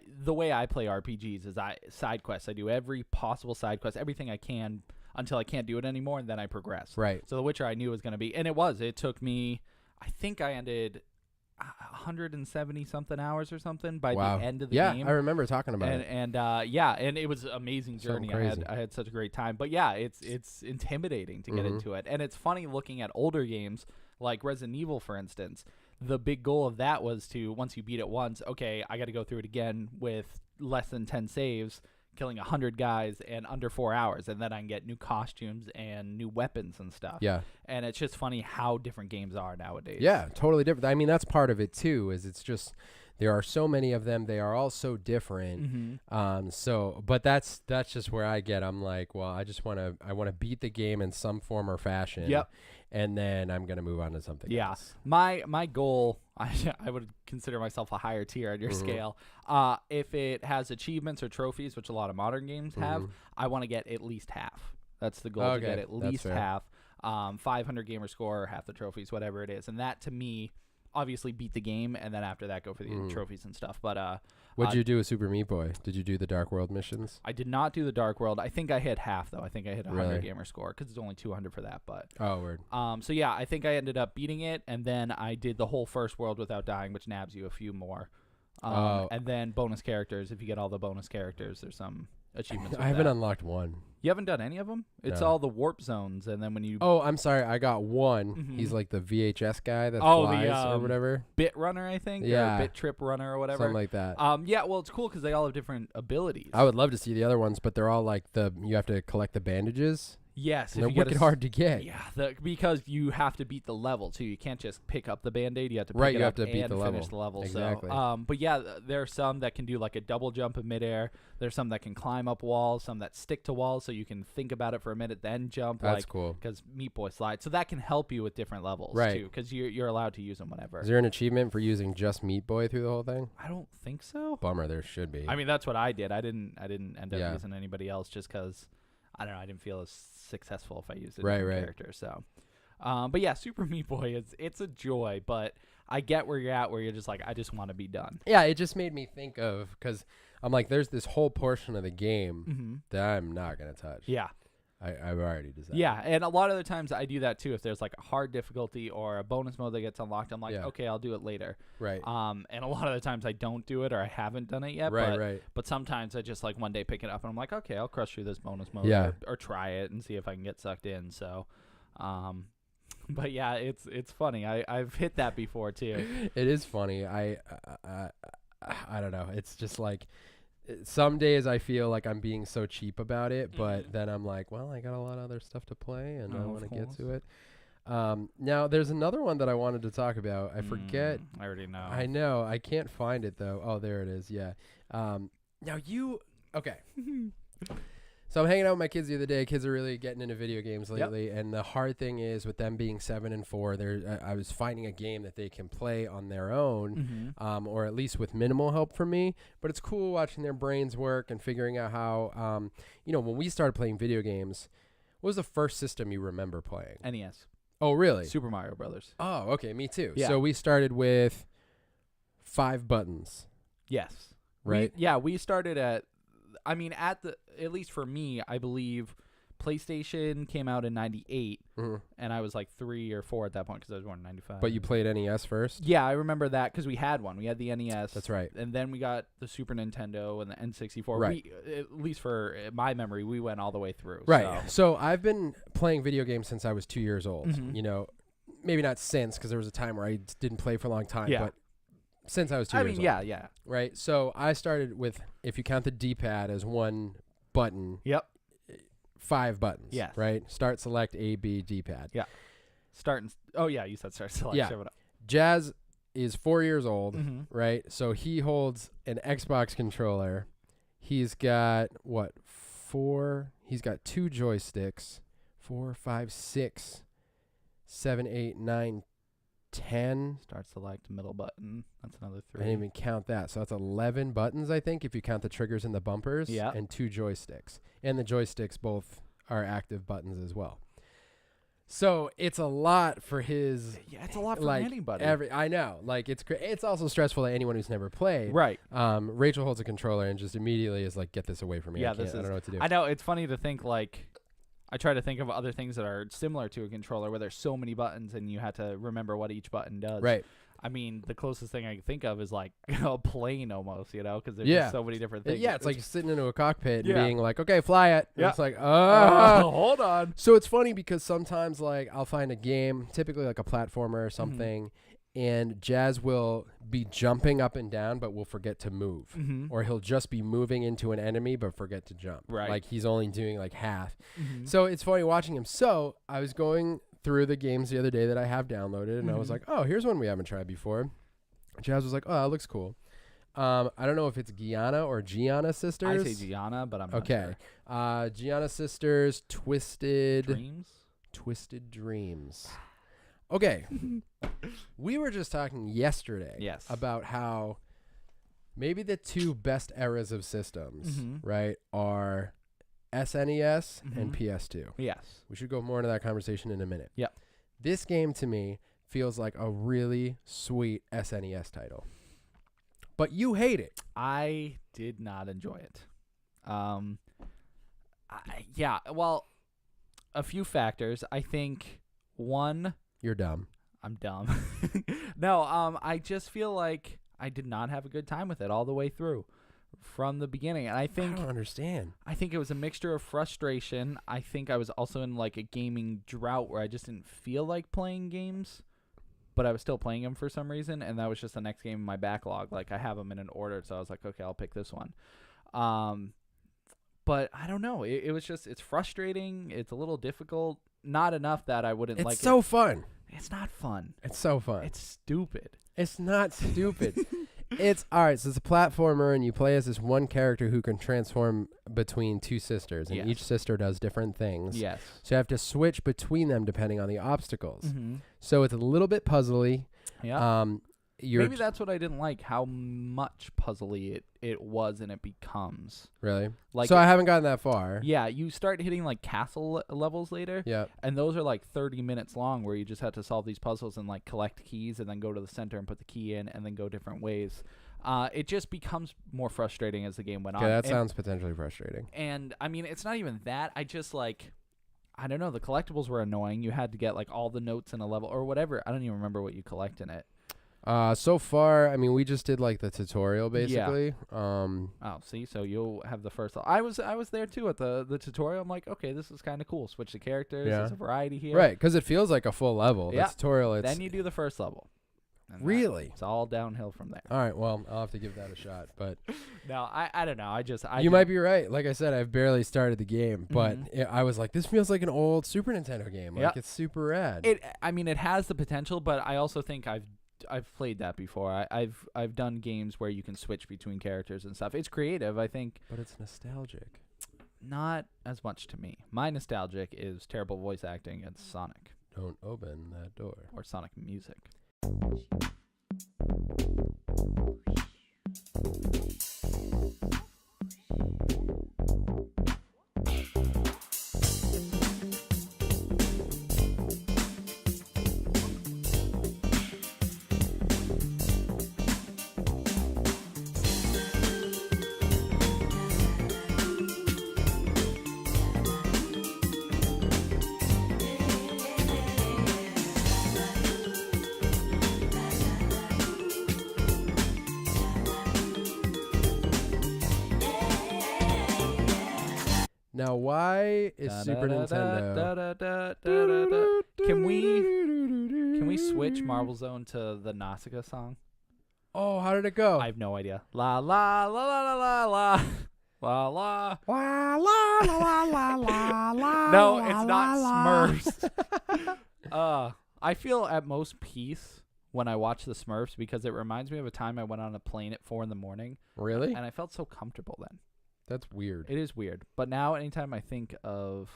Speaker 2: play RPGs is side quests. I do every possible side quest, everything I can until I can't do it anymore, and then I progress.
Speaker 1: Right.
Speaker 2: So The Witcher I knew was going to be, and it took me, I think I ended 170 something hours or something by the end of the game.
Speaker 1: Yeah, I remember talking about it.
Speaker 2: And and it was an amazing journey. I had such a great time. But yeah, it's intimidating to get into it. And it's funny looking at older games like Resident Evil, for instance. The big goal of that was to, once you beat it once, okay, I got to go through it again with less than 10 saves, killing 100 guys in under 4 hours, and then I can get new costumes and new weapons and stuff. Yeah. And it's just funny how different games are nowadays.
Speaker 1: Yeah, totally different. I mean, that's part of it too, is it's just there are so many of them. They are all so different. But that's just where I get. I'm like, well, I want to beat the game in some form or fashion.
Speaker 2: Yep.
Speaker 1: And then I'm gonna move on to something else.
Speaker 2: My goal, I would consider myself a higher tier on your scale. If it has achievements or trophies, which a lot of modern games have, I want to get at least half. That's the goal, to get at least half. 500 gamer score, half the trophies, whatever it is. And that, to me, obviously beat the game, and then after that go for the trophies and stuff. But
Speaker 1: what'd you do with Super Meat Boy? Did you do the Dark World missions?
Speaker 2: I did not do the Dark World. I think I hit half, though. I think I hit 100 gamer score because it's only 200 for that. But
Speaker 1: word.
Speaker 2: So yeah, I think I ended up beating it, and then I did the whole first world without dying, which nabs you a few more. And then bonus characters. If you get all the bonus characters, there's some achievements.
Speaker 1: I haven't unlocked one.
Speaker 2: You haven't done any of them? It's all the warp zones, and then when you...
Speaker 1: Oh, I'm sorry. I got one. He's like the VHS guy that flies or whatever.
Speaker 2: Bit runner, I think?
Speaker 1: Yeah.
Speaker 2: Or bit trip runner or whatever.
Speaker 1: Something like that.
Speaker 2: Yeah, well, it's cool because they all have different abilities.
Speaker 1: I would love to see the other ones, but they're all like you have to collect the bandages.
Speaker 2: Yes.
Speaker 1: They're wicked hard to get.
Speaker 2: Yeah, because you have to beat the level, too. You can't just pick up the Band-Aid. You have to pick it up and finish the level.
Speaker 1: Exactly.
Speaker 2: So, but yeah, there are some that can do like a double jump in midair. There's some that can climb up walls, some that stick to walls, so you can think about it for a minute, then jump.
Speaker 1: That's cool.
Speaker 2: Because Meat Boy slides. So that can help you with different levels, too, because you're allowed to use them whenever.
Speaker 1: Is there an achievement for using just Meat Boy through the whole thing?
Speaker 2: I don't think so.
Speaker 1: Bummer, there should be.
Speaker 2: I mean, that's what I did. I didn't end up using anybody else just because... I don't know. I didn't feel as successful if I used a different character. So, but yeah, Super Meat Boy it's a joy. But I get where you're at, where you're just like, I just want to be done.
Speaker 1: Yeah, it just made me think of, because I'm like, there's this whole portion of the game that I'm not gonna touch.
Speaker 2: Yeah.
Speaker 1: I've already decided.
Speaker 2: Yeah, and a lot of the times I do that too. If there's like a hard difficulty or a bonus mode that gets unlocked, I'm like, okay, I'll do it later.
Speaker 1: Right.
Speaker 2: And a lot of the times I don't do it or I haven't done it yet. But sometimes I just like one day pick it up and I'm like, okay, I'll crush through this bonus mode or try it and see if I can get sucked in. So, but yeah, it's funny. I've hit that before too.
Speaker 1: It is funny. I don't know. It's just like, some days I feel like I'm being so cheap about it, but then I'm like, well, I got a lot of other stuff to play, and I want to get to it. Now, there's another one that I wanted to talk about. I forget.
Speaker 2: I already know.
Speaker 1: I know. I can't find it, though. Oh, there it is. Yeah. Now, okay. So I'm hanging out with my kids the other day. Kids are really getting into video games lately. And the hard thing is with them being 7 and 4, I was finding a game that they can play on their own, or at least with minimal help from me. But it's cool watching their brains work and figuring out how, when we started playing video games, what was the first system you remember playing?
Speaker 2: NES.
Speaker 1: Oh, really?
Speaker 2: Super Mario Brothers.
Speaker 1: Oh, okay. Me too.
Speaker 2: Yeah.
Speaker 1: So we started with 5 buttons.
Speaker 2: Yes.
Speaker 1: Right?
Speaker 2: We started at least for me, I believe PlayStation came out in 98, and I was like 3 or 4 at that point because I was born in 95.
Speaker 1: But you played NES first?
Speaker 2: Yeah, I remember that because we had one. We had the NES.
Speaker 1: That's right.
Speaker 2: And then we got the Super Nintendo and the N64.
Speaker 1: Right.
Speaker 2: At least for my memory, we went all the way through.
Speaker 1: Right. So I've been playing video games since I was 2 years old. Maybe not since, because there was a time where I didn't play for a long time.
Speaker 2: Yeah.
Speaker 1: But since I was 2 years old.
Speaker 2: Yeah.
Speaker 1: Right. So I started with, if you count the D-pad as one button.
Speaker 2: Yep.
Speaker 1: 5 buttons.
Speaker 2: Yes.
Speaker 1: Right. Start, select, A, B, D-pad.
Speaker 2: Yeah. You said start, select.
Speaker 1: Yeah. Jazz is 4 years old. Right. So he holds an Xbox controller. He's got he's got 2 joysticks. 4, 5, 6, 7, 8, 9, 10.
Speaker 2: Start, select, middle button. That's another 3.
Speaker 1: I didn't even count that. So that's 11 buttons, I think, if you count the triggers and the bumpers.
Speaker 2: Yeah.
Speaker 1: And 2 joysticks. And the joysticks both are active buttons as well. So it's a lot for his.
Speaker 2: Yeah, it's a lot for anybody.
Speaker 1: I know. Like, it's also stressful to anyone who's never played.
Speaker 2: Right.
Speaker 1: Rachel holds a controller and just immediately is like, get this away from me.
Speaker 2: Yeah,
Speaker 1: I don't know what to do.
Speaker 2: I know. It's funny to think, like, I try to think of other things that are similar to a controller where there's so many buttons and you have to remember what each button does.
Speaker 1: Right.
Speaker 2: I mean, the closest thing I can think of is like a plane almost, because there's just so many different things.
Speaker 1: Yeah, it's like sitting into a cockpit
Speaker 2: Yeah.
Speaker 1: and being like, okay, fly it. And
Speaker 2: Yeah.
Speaker 1: it's like,
Speaker 2: hold on.
Speaker 1: So it's funny because sometimes, like, I'll find a game, typically like a platformer or something, and Jazz will be jumping up and down, but will forget to move. Or he'll just be moving into an enemy, but forget to jump.
Speaker 2: Right.
Speaker 1: Like, he's only doing like half. So it's funny watching him. So I was going through the games the other day that I have downloaded, and I was like, oh, here's one we haven't tried before. Jazz was like, oh, that looks cool. I don't know if it's Giana Sisters.
Speaker 2: I say Giana, but I'm not
Speaker 1: okay.
Speaker 2: sure.
Speaker 1: Giana Sisters, Twisted Dreams. Okay. We were just talking yesterday about how maybe the 2 best eras of systems, right, are SNES and PS2.
Speaker 2: Yes.
Speaker 1: We should go more into that conversation in a minute.
Speaker 2: Yep.
Speaker 1: This game to me feels like a really sweet SNES title. But you hate it.
Speaker 2: I did not enjoy it. Well, a few factors. I think one,
Speaker 1: you're dumb.
Speaker 2: I'm dumb. No, I just feel like I did not have a good time with it all the way through from the beginning. And I don't
Speaker 1: understand.
Speaker 2: I think it was a mixture of frustration. I think I was also in like a gaming drought where I just didn't feel like playing games, but I was still playing them for some reason. And that was just the next game in my backlog. Like, I have them in an order. So I was like, okay, I'll pick this one. But I don't know. It was just, it's frustrating. It's a little difficult. Not enough that I wouldn't like it.
Speaker 1: It's so fun.
Speaker 2: It's not fun.
Speaker 1: It's so fun.
Speaker 2: It's stupid.
Speaker 1: It's not stupid. It's all right. So it's a platformer, and you play as this one character who can transform between 2 sisters, and each sister does different things.
Speaker 2: Yes.
Speaker 1: So you have to switch between them depending on the obstacles. So it's a little bit puzzly.
Speaker 2: Yeah. Maybe that's what I didn't like, how much puzzly it was and it becomes.
Speaker 1: Really?
Speaker 2: Like,
Speaker 1: so I haven't gotten that far.
Speaker 2: Yeah, you start hitting like castle levels later.
Speaker 1: Yeah.
Speaker 2: And those are like 30 minutes long where you just have to solve these puzzles and like collect keys and then go to the center and put the key in and then go different ways. It just becomes more frustrating as the game went on.
Speaker 1: Okay, that sounds potentially frustrating.
Speaker 2: And I mean, it's not even that. I just like, I don't know, the collectibles were annoying. You had to get like all the notes in a level or whatever. I don't even remember what you collect in it.
Speaker 1: So far, I mean, we just did like the tutorial basically.
Speaker 2: Oh, see, so you'll have the first. I was there too at the tutorial. I'm like, okay, this is kind of cool. Switch the characters. There's a variety here.
Speaker 1: Right, because it feels like a full level.
Speaker 2: Yeah.
Speaker 1: The tutorial.
Speaker 2: Then you do the first level. And
Speaker 1: Really?
Speaker 2: It's all downhill from there.
Speaker 1: All right, well, I'll have to give that a shot. But
Speaker 2: No, I don't know.
Speaker 1: you might be right. Like I said, I've barely started the game, but
Speaker 2: Mm-hmm.
Speaker 1: I was like, this feels like an old Super Nintendo game. Like,
Speaker 2: Yep.
Speaker 1: it's super rad.
Speaker 2: It has the potential, but I also think I've played that before. I've done games where you can switch between characters and stuff. It's creative, I think.
Speaker 1: But it's nostalgic.
Speaker 2: Not as much to me. My nostalgic is terrible voice acting and Sonic
Speaker 1: Don't open that door.
Speaker 2: or Sonic music.
Speaker 1: Now, why is Super Nintendo?
Speaker 2: Can we switch Marble Zone to the Nausicaa song?
Speaker 1: Oh, how did it go?
Speaker 2: I have no idea. La la la la la la la la.
Speaker 1: La la la la la la.
Speaker 2: No, it's not Smurfs. I feel at most peace when I watch the Smurfs because it reminds me of a time I went on a plane at 4 a.m.
Speaker 1: Really?
Speaker 2: and I felt so comfortable then.
Speaker 1: That's weird.
Speaker 2: It is weird. But now anytime I think of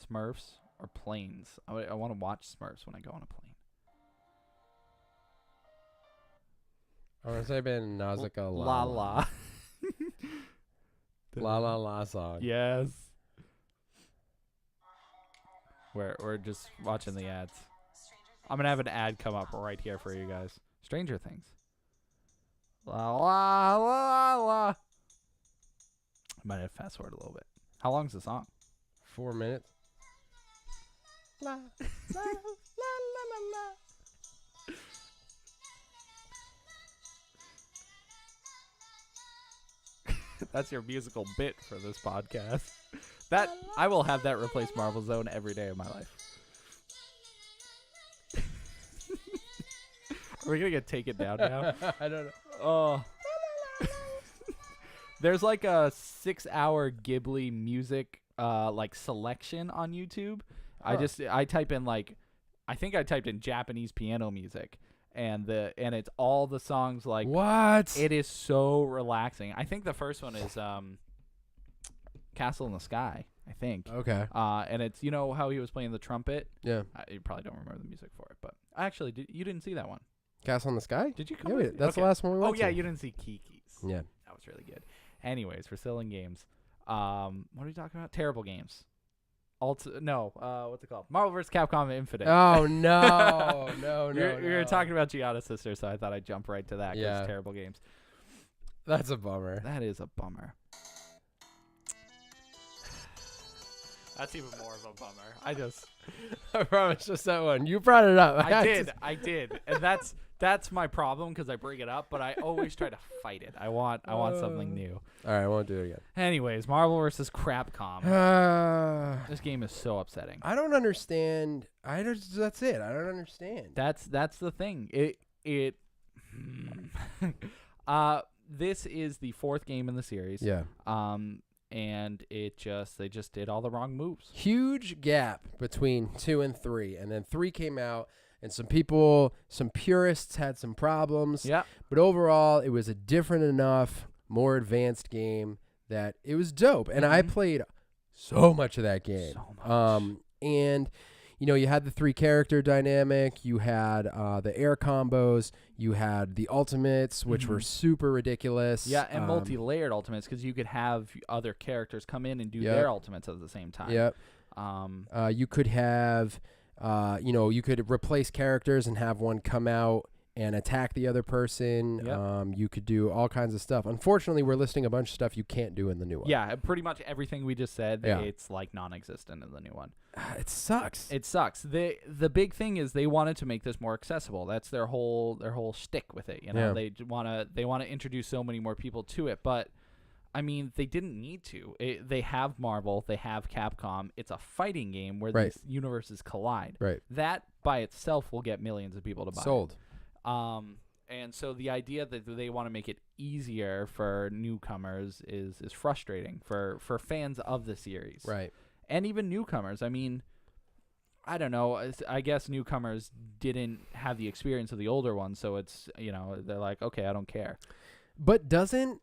Speaker 2: Smurfs or planes, I want to watch Smurfs when I go on a plane.
Speaker 1: I want to say been Nausicaa
Speaker 2: La la.
Speaker 1: La la la song.
Speaker 2: Yes. We're just watching the ads. I'm going to have an ad come up right here for you guys. Stranger Things. La la la la. I might have to fast forward a little bit. How long's the song?
Speaker 1: 4 minutes. La la la la la.
Speaker 2: That's your musical bit for this podcast. That I will have that replace Marble Zone every day of my life. Are we gonna get taken down now?
Speaker 1: I don't know.
Speaker 2: Oh. There's like a 6-hour Ghibli music like selection on YouTube.
Speaker 1: Huh.
Speaker 2: I type in like I think I typed in Japanese piano music and it's all the songs like
Speaker 1: What?
Speaker 2: it is so relaxing. I think the first one is Castle in the Sky, I think.
Speaker 1: Okay.
Speaker 2: And it's you know how he was playing the trumpet?
Speaker 1: Yeah.
Speaker 2: You probably don't remember the music for it, but actually you didn't see that one.
Speaker 1: Castle in the Sky?
Speaker 2: Did you come
Speaker 1: Yeah,
Speaker 2: with-
Speaker 1: that's the
Speaker 2: okay.
Speaker 1: last one we went
Speaker 2: Oh yeah,
Speaker 1: to.
Speaker 2: you didn't see Kiki's.
Speaker 1: Yeah.
Speaker 2: That was really good. Anyways, we're still in games. What are we talking about? Terrible games. What's it called? Marvel vs. Capcom Infinite.
Speaker 1: Oh no, no, no.
Speaker 2: You're
Speaker 1: no.
Speaker 2: talking about Giana Sisters, so I thought I'd jump right to that because
Speaker 1: Yeah.
Speaker 2: terrible games.
Speaker 1: That's a bummer.
Speaker 2: That is a bummer. That's even more of a bummer.
Speaker 1: I promise, just that one. You brought it up.
Speaker 2: I did, and that's my problem because I bring it up, but I always try to fight it. I want something new.
Speaker 1: All right, I won't do it again.
Speaker 2: Anyways, Marvel vs. Capcom. This game is so upsetting.
Speaker 1: I don't understand. That's it. I don't understand.
Speaker 2: That's the thing. This is the 4th game in the series.
Speaker 1: Yeah.
Speaker 2: And they just did all the wrong moves.
Speaker 1: Huge gap between 2 and 3, and then 3 came out, and some purists had some problems.
Speaker 2: Yeah.
Speaker 1: But overall, it was a different enough, more advanced game that it was dope. And I played so much of that game.
Speaker 2: So much.
Speaker 1: And you had the 3 character dynamic, you had the air combos, you had the ultimates, which were super ridiculous.
Speaker 2: Yeah, and multi-layered ultimates because you could have other characters come in and do
Speaker 1: Yep.
Speaker 2: their ultimates at the same time.
Speaker 1: Yep.
Speaker 2: Um,
Speaker 1: You could have, you could replace characters and have one come out and attack the other person.
Speaker 2: Yep.
Speaker 1: You could do all kinds of stuff. Unfortunately, we're listing a bunch of stuff you can't do in the new one.
Speaker 2: yeah, pretty much everything we just said,
Speaker 1: Yeah.
Speaker 2: it's like non-existent in the new one.
Speaker 1: It sucks.
Speaker 2: It sucks. The big thing is they wanted to make this more accessible. That's their whole shtick with it.
Speaker 1: Yeah.
Speaker 2: They want to introduce so many more people to it, but I mean they didn't need to. They have Marvel, they have Capcom. It's a fighting game where
Speaker 1: Right.
Speaker 2: these universes collide.
Speaker 1: Right.
Speaker 2: That by itself will get millions of people to buy.
Speaker 1: Sold.
Speaker 2: And so the idea that they want to make it easier for newcomers is frustrating for fans of the series.
Speaker 1: Right.
Speaker 2: And even newcomers. I mean, I don't know. I guess newcomers didn't have the experience of the older ones, so it's, they're like, okay, I don't care.
Speaker 1: But don't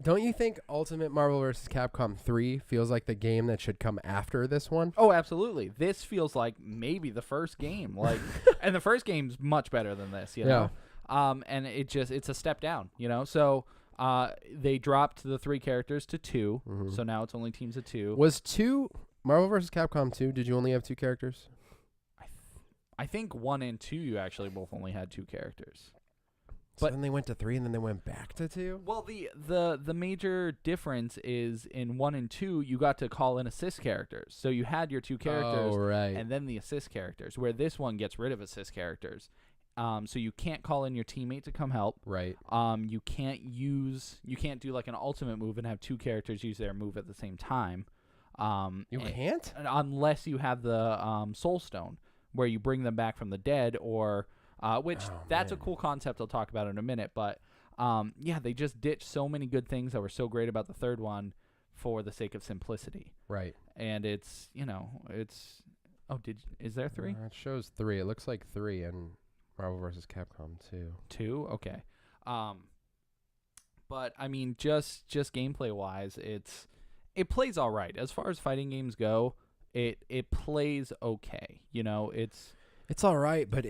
Speaker 1: you think Ultimate Marvel vs. Capcom 3 feels like the game that should come after this one?
Speaker 2: Oh, absolutely. This feels like maybe the first game. And the first game's much better than this, you know? And it's a step down, So they dropped the 3 characters to 2, so now it's only teams of 2.
Speaker 1: Was 2 Marvel vs. Capcom 2? Did you only have 2 characters?
Speaker 2: I think 1 and 2 you actually both only had 2 characters.
Speaker 1: So then they went to 3 and then they went back to 2?
Speaker 2: Well, the major difference is in 1 and 2 you got to call in assist characters. So you had your 2 characters and then the assist characters, where this one gets rid of assist characters. So you can't call in your teammate to come help.
Speaker 1: Right.
Speaker 2: You can't do like an ultimate move and have 2 characters use their move at the same time.
Speaker 1: You can't?
Speaker 2: Unless you have the Soul Stone, where you bring them back from the dead, or that's a cool concept I'll talk about in a minute. But they just ditched so many good things that were so great about the third one for the sake of simplicity.
Speaker 1: Right.
Speaker 2: And it's is there 3?
Speaker 1: It shows 3. It looks like 3 in Marvel vs. Capcom 2.
Speaker 2: 2? Okay. But I mean, just gameplay wise, it plays all right. As far as fighting games go, it plays okay.
Speaker 1: It's all right, but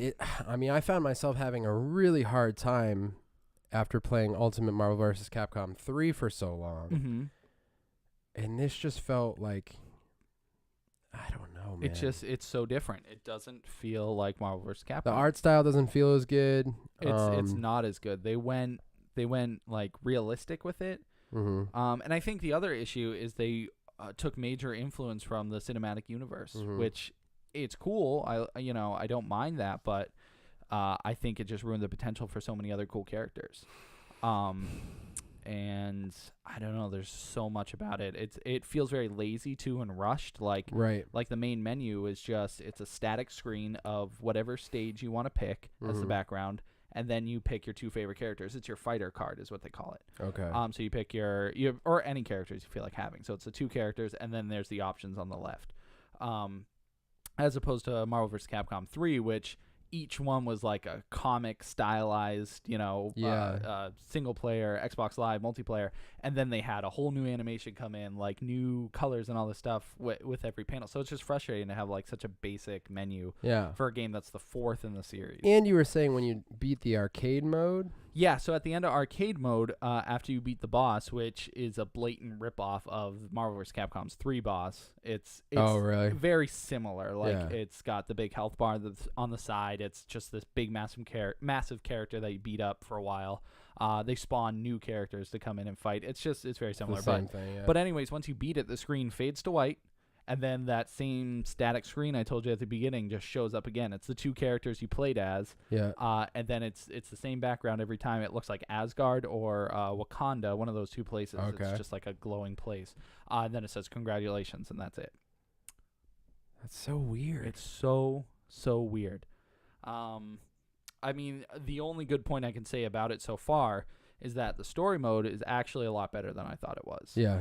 Speaker 1: I found myself having a really hard time after playing Ultimate Marvel vs. Capcom 3 for so long.
Speaker 2: Mm-hmm.
Speaker 1: And this just felt like, I don't know, man.
Speaker 2: It's so different. It doesn't feel like Marvel vs. Capcom.
Speaker 1: The art style doesn't feel as good.
Speaker 2: It's not as good. They went like realistic with it.
Speaker 1: Mm-hmm.
Speaker 2: And I think the other issue is they took major influence from the cinematic universe, which it's cool. I don't mind that, but I think it just ruined the potential for so many other cool characters. And I don't know. There's so much about it. It feels very lazy too and rushed. Like the main menu is it's a static screen of whatever stage you want to pick as the background. And then you pick your 2 favorite characters. It's your fighter card is what they call it.
Speaker 1: Okay.
Speaker 2: So you pick or any characters you feel like having. So it's the 2 characters, and then there's the options on the left. As opposed to Marvel vs. Capcom 3, which each one was like a comic stylized, single player, Xbox Live, multiplayer. And then they had a whole new animation come in, like new colors and all this stuff with every panel. So it's just frustrating to have like such a basic menu for a game that's the 4th in the series.
Speaker 1: And you were saying when you beat the arcade mode?
Speaker 2: Yeah, so at the end of arcade mode, after you beat the boss, which is a blatant ripoff of Marvel vs. Capcom's 3 boss, it's
Speaker 1: really?
Speaker 2: very similar. It's got the big health bar that's on the side. It's just this big massive character that you beat up for a while. They spawn new characters to come in and fight. It's very similar.
Speaker 1: It's the same thing, yeah.
Speaker 2: But anyways, once you beat it, the screen fades to white. And then that same static screen I told you at the beginning just shows up again. It's the 2 characters you played as.
Speaker 1: Yeah.
Speaker 2: And then it's the same background every time. It looks like Asgard or Wakanda, one of those 2 places.
Speaker 1: Okay.
Speaker 2: It's just like a glowing place. And then it says congratulations, and that's it.
Speaker 1: That's so weird.
Speaker 2: It's so weird. I mean, the only good point I can say about it so far is that the story mode is actually a lot better than I thought it was.
Speaker 1: Yeah.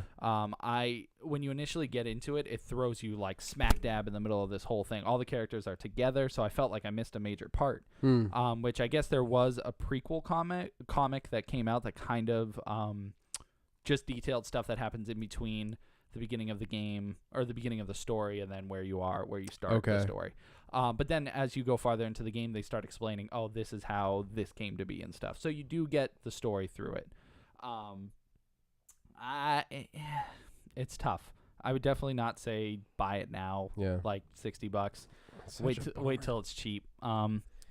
Speaker 2: When you initially get into it, it throws you like smack dab in the middle of this whole thing. All the characters are together, so I felt like I missed a major part. Which I guess there was a prequel comic that came out that kind of just detailed stuff that happens in between the beginning of the game or the beginning of the story and then where you start the story. But then as you go farther into the game, they start explaining, oh, this is how this came to be and stuff. So you do get the story through it. It's tough. I would definitely not say buy it now, like $60. Wait till it's cheap.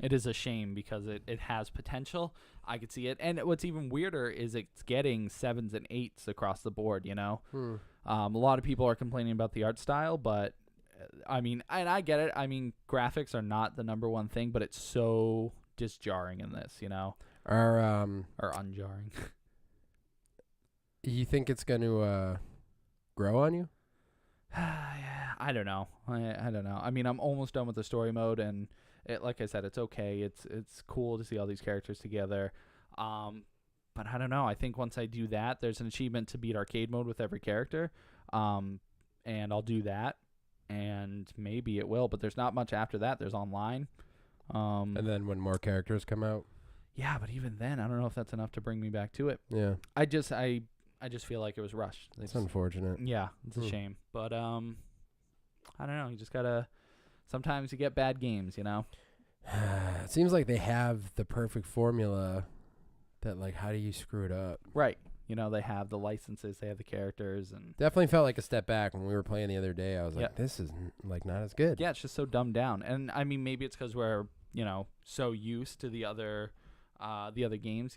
Speaker 2: It is a shame because it has potential. I could see it. And what's even weirder is it's getting 7s and 8s across the board, A lot of people are complaining about the art style, but I mean, and I get it. I mean, graphics are not the number one thing, but it's so just jarring in this,
Speaker 1: Or
Speaker 2: I don't know. I don't know. I mean, I'm almost done with the story mode, and like I said, it's okay. It's cool to see all these characters together. But I don't know. I think once I do that, there's an achievement to beat arcade mode with every character. And I'll do that, and maybe it will. But there's not much after that. There's online.
Speaker 1: And then when more characters come out.
Speaker 2: Yeah, but even then, I don't know if that's enough to bring me back to it.
Speaker 1: Yeah.
Speaker 2: I just feel like it was rushed.
Speaker 1: It's unfortunate.
Speaker 2: Yeah, it's a shame. But I don't know. You just gotta. Sometimes you get bad games, you know.
Speaker 1: It seems like they have the perfect formula. That like, how do you screw it up?
Speaker 2: Right. You know, they have the licenses, they have the characters, and
Speaker 1: definitely felt like a step back when we were playing the other day. I was like, this is like not as good.
Speaker 2: Yeah, it's just so dumbed down. And I mean, maybe it's because we're so used to the other games,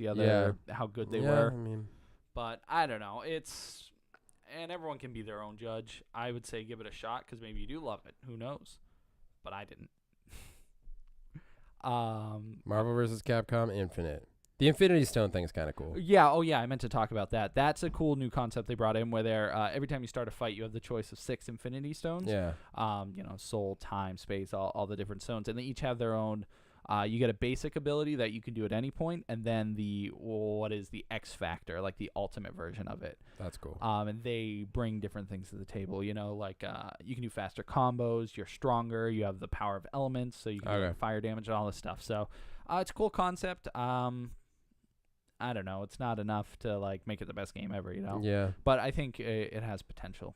Speaker 2: how good they were.
Speaker 1: I mean,
Speaker 2: but I don't know. And everyone can be their own judge. I would say give it a shot because maybe you do love it. Who knows? But I didn't.
Speaker 1: Marvel vs. Capcom Infinite. The Infinity Stone thing is kind of cool.
Speaker 2: Yeah. Oh, yeah. I meant to talk about that. That's a cool new concept they brought in where every time you start a fight, you have the choice of 6 Infinity Stones.
Speaker 1: Yeah.
Speaker 2: Soul, time, space, all the different stones. And they each have their own. You get a basic ability that you can do at any point, and then what is the X factor, like the ultimate version of it.
Speaker 1: That's cool.
Speaker 2: And they bring different things to the table. You know, like you can do faster combos. You're stronger. You have the power of elements, so you can do fire damage and all this stuff. So it's a cool concept. I don't know. It's not enough to like make it the best game ever, you know.
Speaker 1: Yeah.
Speaker 2: But I think it has potential.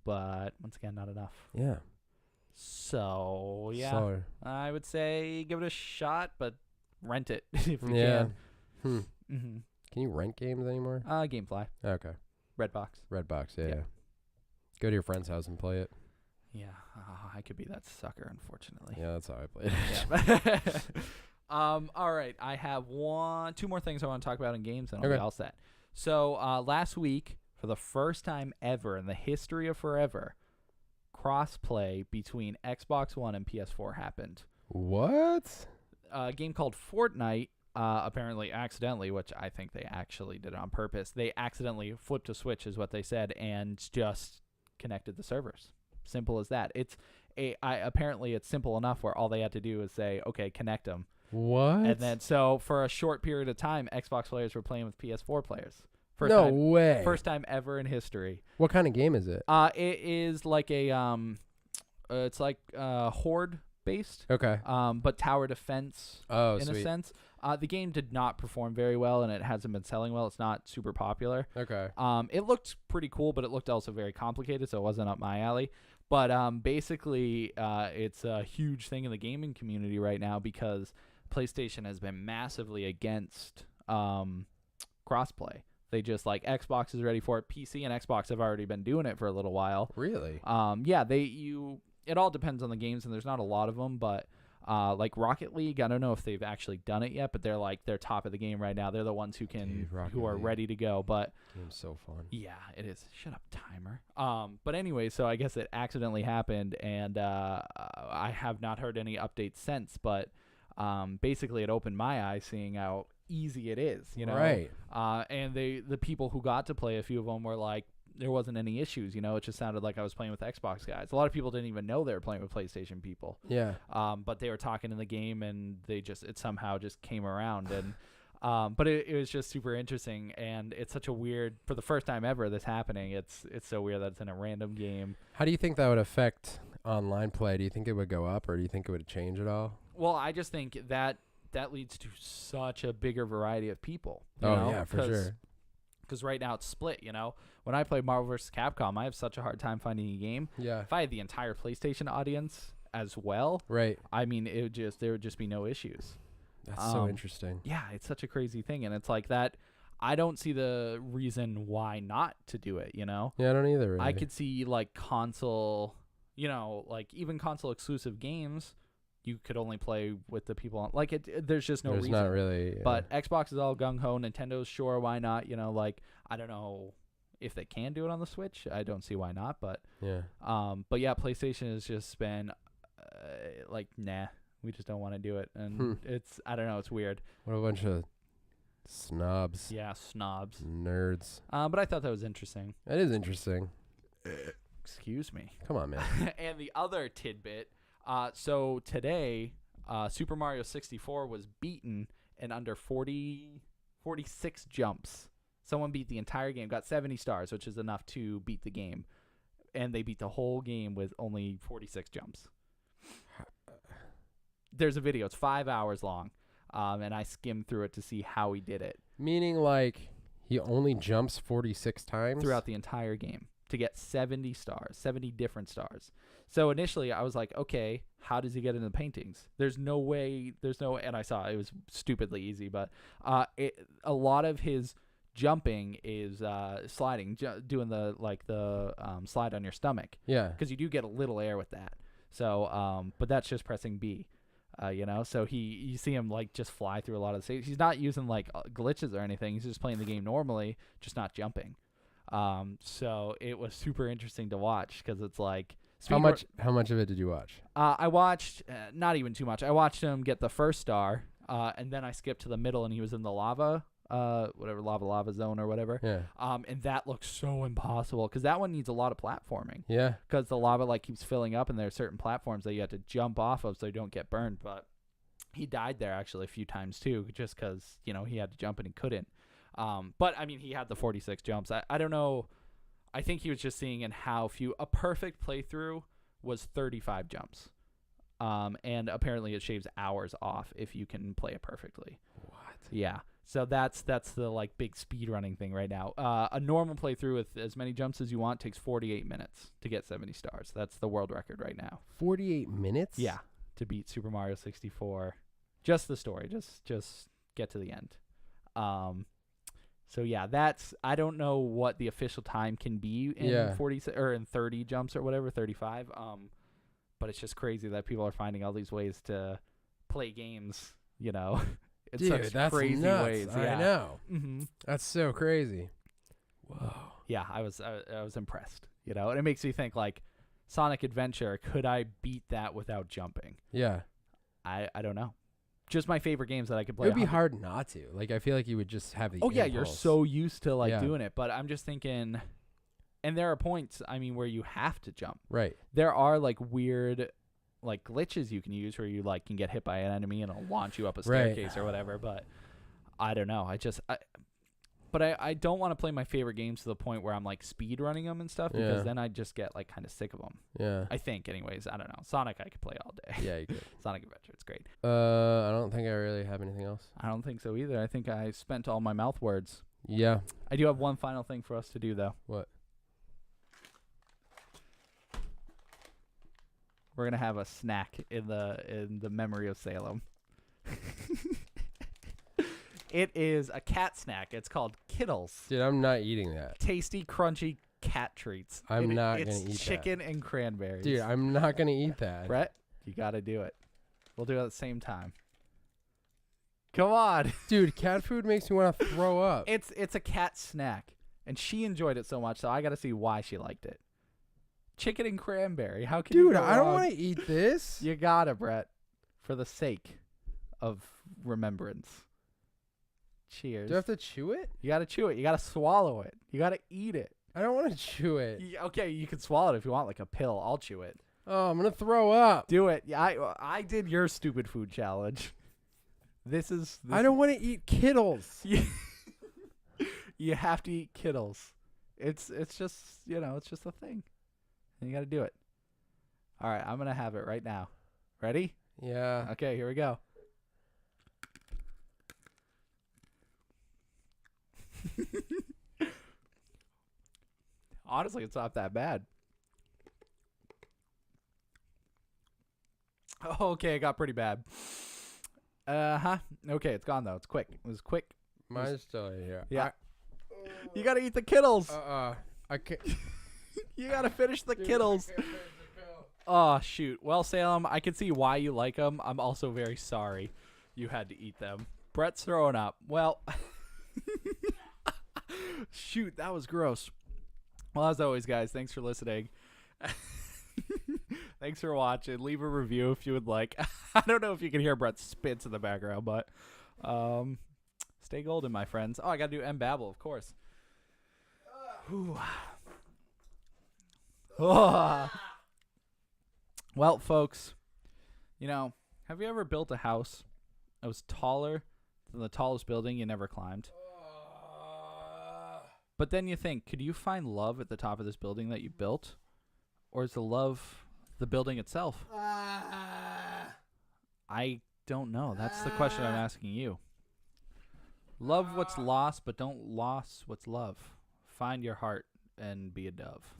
Speaker 2: But once again, not enough.
Speaker 1: Yeah.
Speaker 2: So yeah,
Speaker 1: Sorry.
Speaker 2: I would say give it a shot, but rent it if you
Speaker 1: can.
Speaker 2: Mm-hmm.
Speaker 1: Can you rent games anymore?
Speaker 2: GameFly.
Speaker 1: Okay.
Speaker 2: Redbox.
Speaker 1: Redbox. Yeah. Go to your friend's house and play it.
Speaker 2: Yeah, I could be that sucker, unfortunately.
Speaker 1: Yeah, that's how I played it.
Speaker 2: Yeah. All right, I have 2 more things I want to talk about in games, and I'll be all set. So last week, for the first time ever in the history of forever, crossplay between Xbox One and PS4 happened.
Speaker 1: What?
Speaker 2: A game called Fortnite, apparently accidentally, which I think they actually did it on purpose. They accidentally flipped a switch, is what they said, and just connected the servers. Simple as that. Apparently it's simple enough where all they had to do is say, okay, connect them.
Speaker 1: What?
Speaker 2: And then, so for a short period of time, Xbox players were playing with PS4 players.
Speaker 1: Way.
Speaker 2: First time ever in history.
Speaker 1: What kind of game is it?
Speaker 2: It is like it's like horde based.
Speaker 1: Okay.
Speaker 2: But tower defense. In
Speaker 1: sweet.
Speaker 2: a sense. The game did not perform very well, and it hasn't been selling well. It's not super popular.
Speaker 1: Okay.
Speaker 2: It looked pretty cool, but it looked also very complicated, so it wasn't up my alley. But basically, it's a huge thing in the gaming community right now because PlayStation has been massively against crossplay. They just like Xbox is ready for it. PC and Xbox have already been doing it for a little while.
Speaker 1: Really?
Speaker 2: Yeah. It all depends on the games, and there's not a lot of them, but like Rocket League, I don't know if they've actually done it yet, but they're top of the game right now. They're the ones who are ready to go. But
Speaker 1: game's so fun.
Speaker 2: Yeah, it is. Shut up, timer. But anyway, so I guess it accidentally happened, and I have not heard any updates since. But basically, it opened my eyes seeing how easy it is. You know,
Speaker 1: right?
Speaker 2: And the people who got to play, a few of them were like, there wasn't any issues, you know. It just sounded like I was playing with Xbox guys. A lot of people didn't even know they were playing with PlayStation people.
Speaker 1: Yeah.
Speaker 2: But they were talking in the game, and it somehow just came around, and but it was just super interesting, and it's such a weird, for the first time ever this happening. It's so weird that it's in a random game.
Speaker 1: How do you think that would affect online play? Do you think it would go up, or do you think it would change at all?
Speaker 2: Well, I just think that leads to such a bigger variety of people.
Speaker 1: Yeah, for sure.
Speaker 2: Because right now it's split, you know. When I play Marvel vs. Capcom, I have such a hard time finding a game.
Speaker 1: Yeah.
Speaker 2: If I had the entire PlayStation audience as well,
Speaker 1: right?
Speaker 2: I mean, there would just be no issues.
Speaker 1: That's so interesting.
Speaker 2: Yeah, it's such a crazy thing, and it's like that. I don't see the reason why not to do it. You know.
Speaker 1: Yeah, I don't either. Really.
Speaker 2: I could see like console, like even console exclusive games. You could only play with the people on, like it. There's just no reason.
Speaker 1: There's not really. Yeah.
Speaker 2: But Xbox is all gung ho. Nintendo's sure, why not? You know, like I don't know if they can do it on the Switch. I don't see why not. But
Speaker 1: yeah.
Speaker 2: But yeah, PlayStation has just been like, nah, we just don't want to do it, and it's I don't know, it's weird.
Speaker 1: What a bunch of snobs.
Speaker 2: Yeah, snobs.
Speaker 1: Nerds.
Speaker 2: But I thought that was interesting.
Speaker 1: That is interesting.
Speaker 2: Excuse me.
Speaker 1: Come on, man.
Speaker 2: And the other tidbit, so today, Super Mario 64 was beaten in under 46 jumps. Someone beat the entire game, got 70 stars, which is enough to beat the game. And they beat the whole game with only 46 jumps. There's a video. It's 5 hours long. And I skimmed through it to see how he did it.
Speaker 1: Meaning, like, he only jumps 46 times?
Speaker 2: Throughout the entire game to get 70 stars, 70 different stars. So initially I was like, okay, how does he get into the paintings? There's no way, and I saw it was stupidly easy, but a lot of his jumping is sliding, doing the slide on your stomach.
Speaker 1: Yeah.
Speaker 2: Because you do get a little air with that. So, but that's just pressing B. So you see him like just fly through a lot of the stages. He's not using like glitches or anything. He's just playing the game normally, just not jumping. So it was super interesting to watch because it's like
Speaker 1: how much of it did you watch?
Speaker 2: I watched not even too much. I watched him get the first star, and then I skipped to the middle, and he was in the lava zone or whatever.
Speaker 1: Yeah.
Speaker 2: And that looks so impossible because that one needs a lot of platforming.
Speaker 1: Yeah.
Speaker 2: Because the lava like keeps filling up, and there are certain platforms that you have to jump off of so you don't get burned. But he died there actually a few times too, just because he had to jump and he couldn't. But I mean, he had the 46 jumps. I don't know. I think he was just seeing in how few. A perfect playthrough was 35 jumps. And apparently it shaves hours off if you can play it perfectly.
Speaker 1: What?
Speaker 2: Yeah. So that's the like big speed running thing right now. A normal playthrough with as many jumps as you want takes 48 minutes to get 70 stars. That's the world record right now.
Speaker 1: 48 minutes?
Speaker 2: Yeah, to beat Super Mario 64. Just the story. Just get to the end. So yeah, I don't know what the official time can be in 40 or in 30 jumps or whatever, 35. But it's just crazy that people are finding all these ways to play games, It's
Speaker 1: Dude,
Speaker 2: such
Speaker 1: that's
Speaker 2: crazy
Speaker 1: nuts.
Speaker 2: ways.
Speaker 1: I
Speaker 2: Yeah.
Speaker 1: know.
Speaker 2: Mm-hmm.
Speaker 1: That's so crazy. Whoa.
Speaker 2: Yeah, I was impressed, and it makes me think like Sonic Adventure, could I beat that without jumping?
Speaker 1: Yeah.
Speaker 2: I don't know. Just my favorite games that I could play.
Speaker 1: It would be hard not to. Like, I feel like you would just have the
Speaker 2: yeah, you're
Speaker 1: impulse.
Speaker 2: so used to like doing it, but I'm just thinking, and there are points, where you have to jump.
Speaker 1: Right.
Speaker 2: There are like weird like glitches you can use where you like can get hit by an enemy and it'll launch you up a staircase or whatever, but I don't know. I don't want to play my favorite games to the point where I'm like speed running them and stuff because then I just get like kind of sick of them. Yeah. I think anyways. I don't know. Sonic I could play all day.
Speaker 1: Yeah, you could.
Speaker 2: Sonic Adventure, it's great.
Speaker 1: I don't think I really have anything else.
Speaker 2: I don't think so either. I think I spent all my mouth words.
Speaker 1: Yeah.
Speaker 2: I do have one final thing for us to do though.
Speaker 1: What?
Speaker 2: We're going to have a snack in the memory of Salem. It is a cat snack. It's called Kittles.
Speaker 1: Dude, I'm not eating that.
Speaker 2: Tasty, crunchy cat treats.
Speaker 1: I'm not going to eat that.
Speaker 2: It's chicken and cranberries.
Speaker 1: Dude, I'm not going to eat that.
Speaker 2: Brett, you got to do it. We'll do it at the same time. Come on.
Speaker 1: Dude, cat food makes me want to throw up.
Speaker 2: It's a cat snack, and she enjoyed it so much, so I got to see why she liked it. Chicken and cranberry. How can you go
Speaker 1: I don't
Speaker 2: wrong?
Speaker 1: want to eat this.
Speaker 2: You gotta, Brett, for the sake of remembrance. Cheers.
Speaker 1: Do I have to chew it?
Speaker 2: You gotta chew it. You gotta swallow it. You gotta eat it.
Speaker 1: I don't want to chew it.
Speaker 2: Okay, you can swallow it if you want, like a pill. I'll chew it.
Speaker 1: Oh, I'm gonna throw up.
Speaker 2: Do it. Yeah, I did your stupid food challenge. This
Speaker 1: I don't want to eat Kittles.
Speaker 2: You have to eat Kittles. It's just it's just a thing. And you got to do it. All right, I'm going to have it right now. Ready?
Speaker 1: Yeah.
Speaker 2: Okay, here we go. Honestly, it's not that bad. Okay, it got pretty bad. Okay, it's gone, though. It's quick. It was quick.
Speaker 1: Mine's still in here.
Speaker 2: Yeah. You got to eat the Kittles.
Speaker 1: I can't.
Speaker 2: You gotta finish the Kittles. Oh, shoot. Well, Salem, I can see why you like them. I'm also very sorry you had to eat them. Brett's throwing up. Well, shoot, that was gross. Well, as always, guys, thanks for listening. Thanks for watching. Leave a review if you would like. I don't know if you can hear Brett's spits in the background, but stay golden, my friends. Oh, I gotta do M Babble, of course. Whew. Well, folks, have you ever built a house that was taller than the tallest building you never climbed? But then you think, could you find love at the top of this building that you built? Or is the love the building itself? I don't know. That's the question I'm asking you. Love what's lost, but don't lose what's love. Find your heart and be a dove.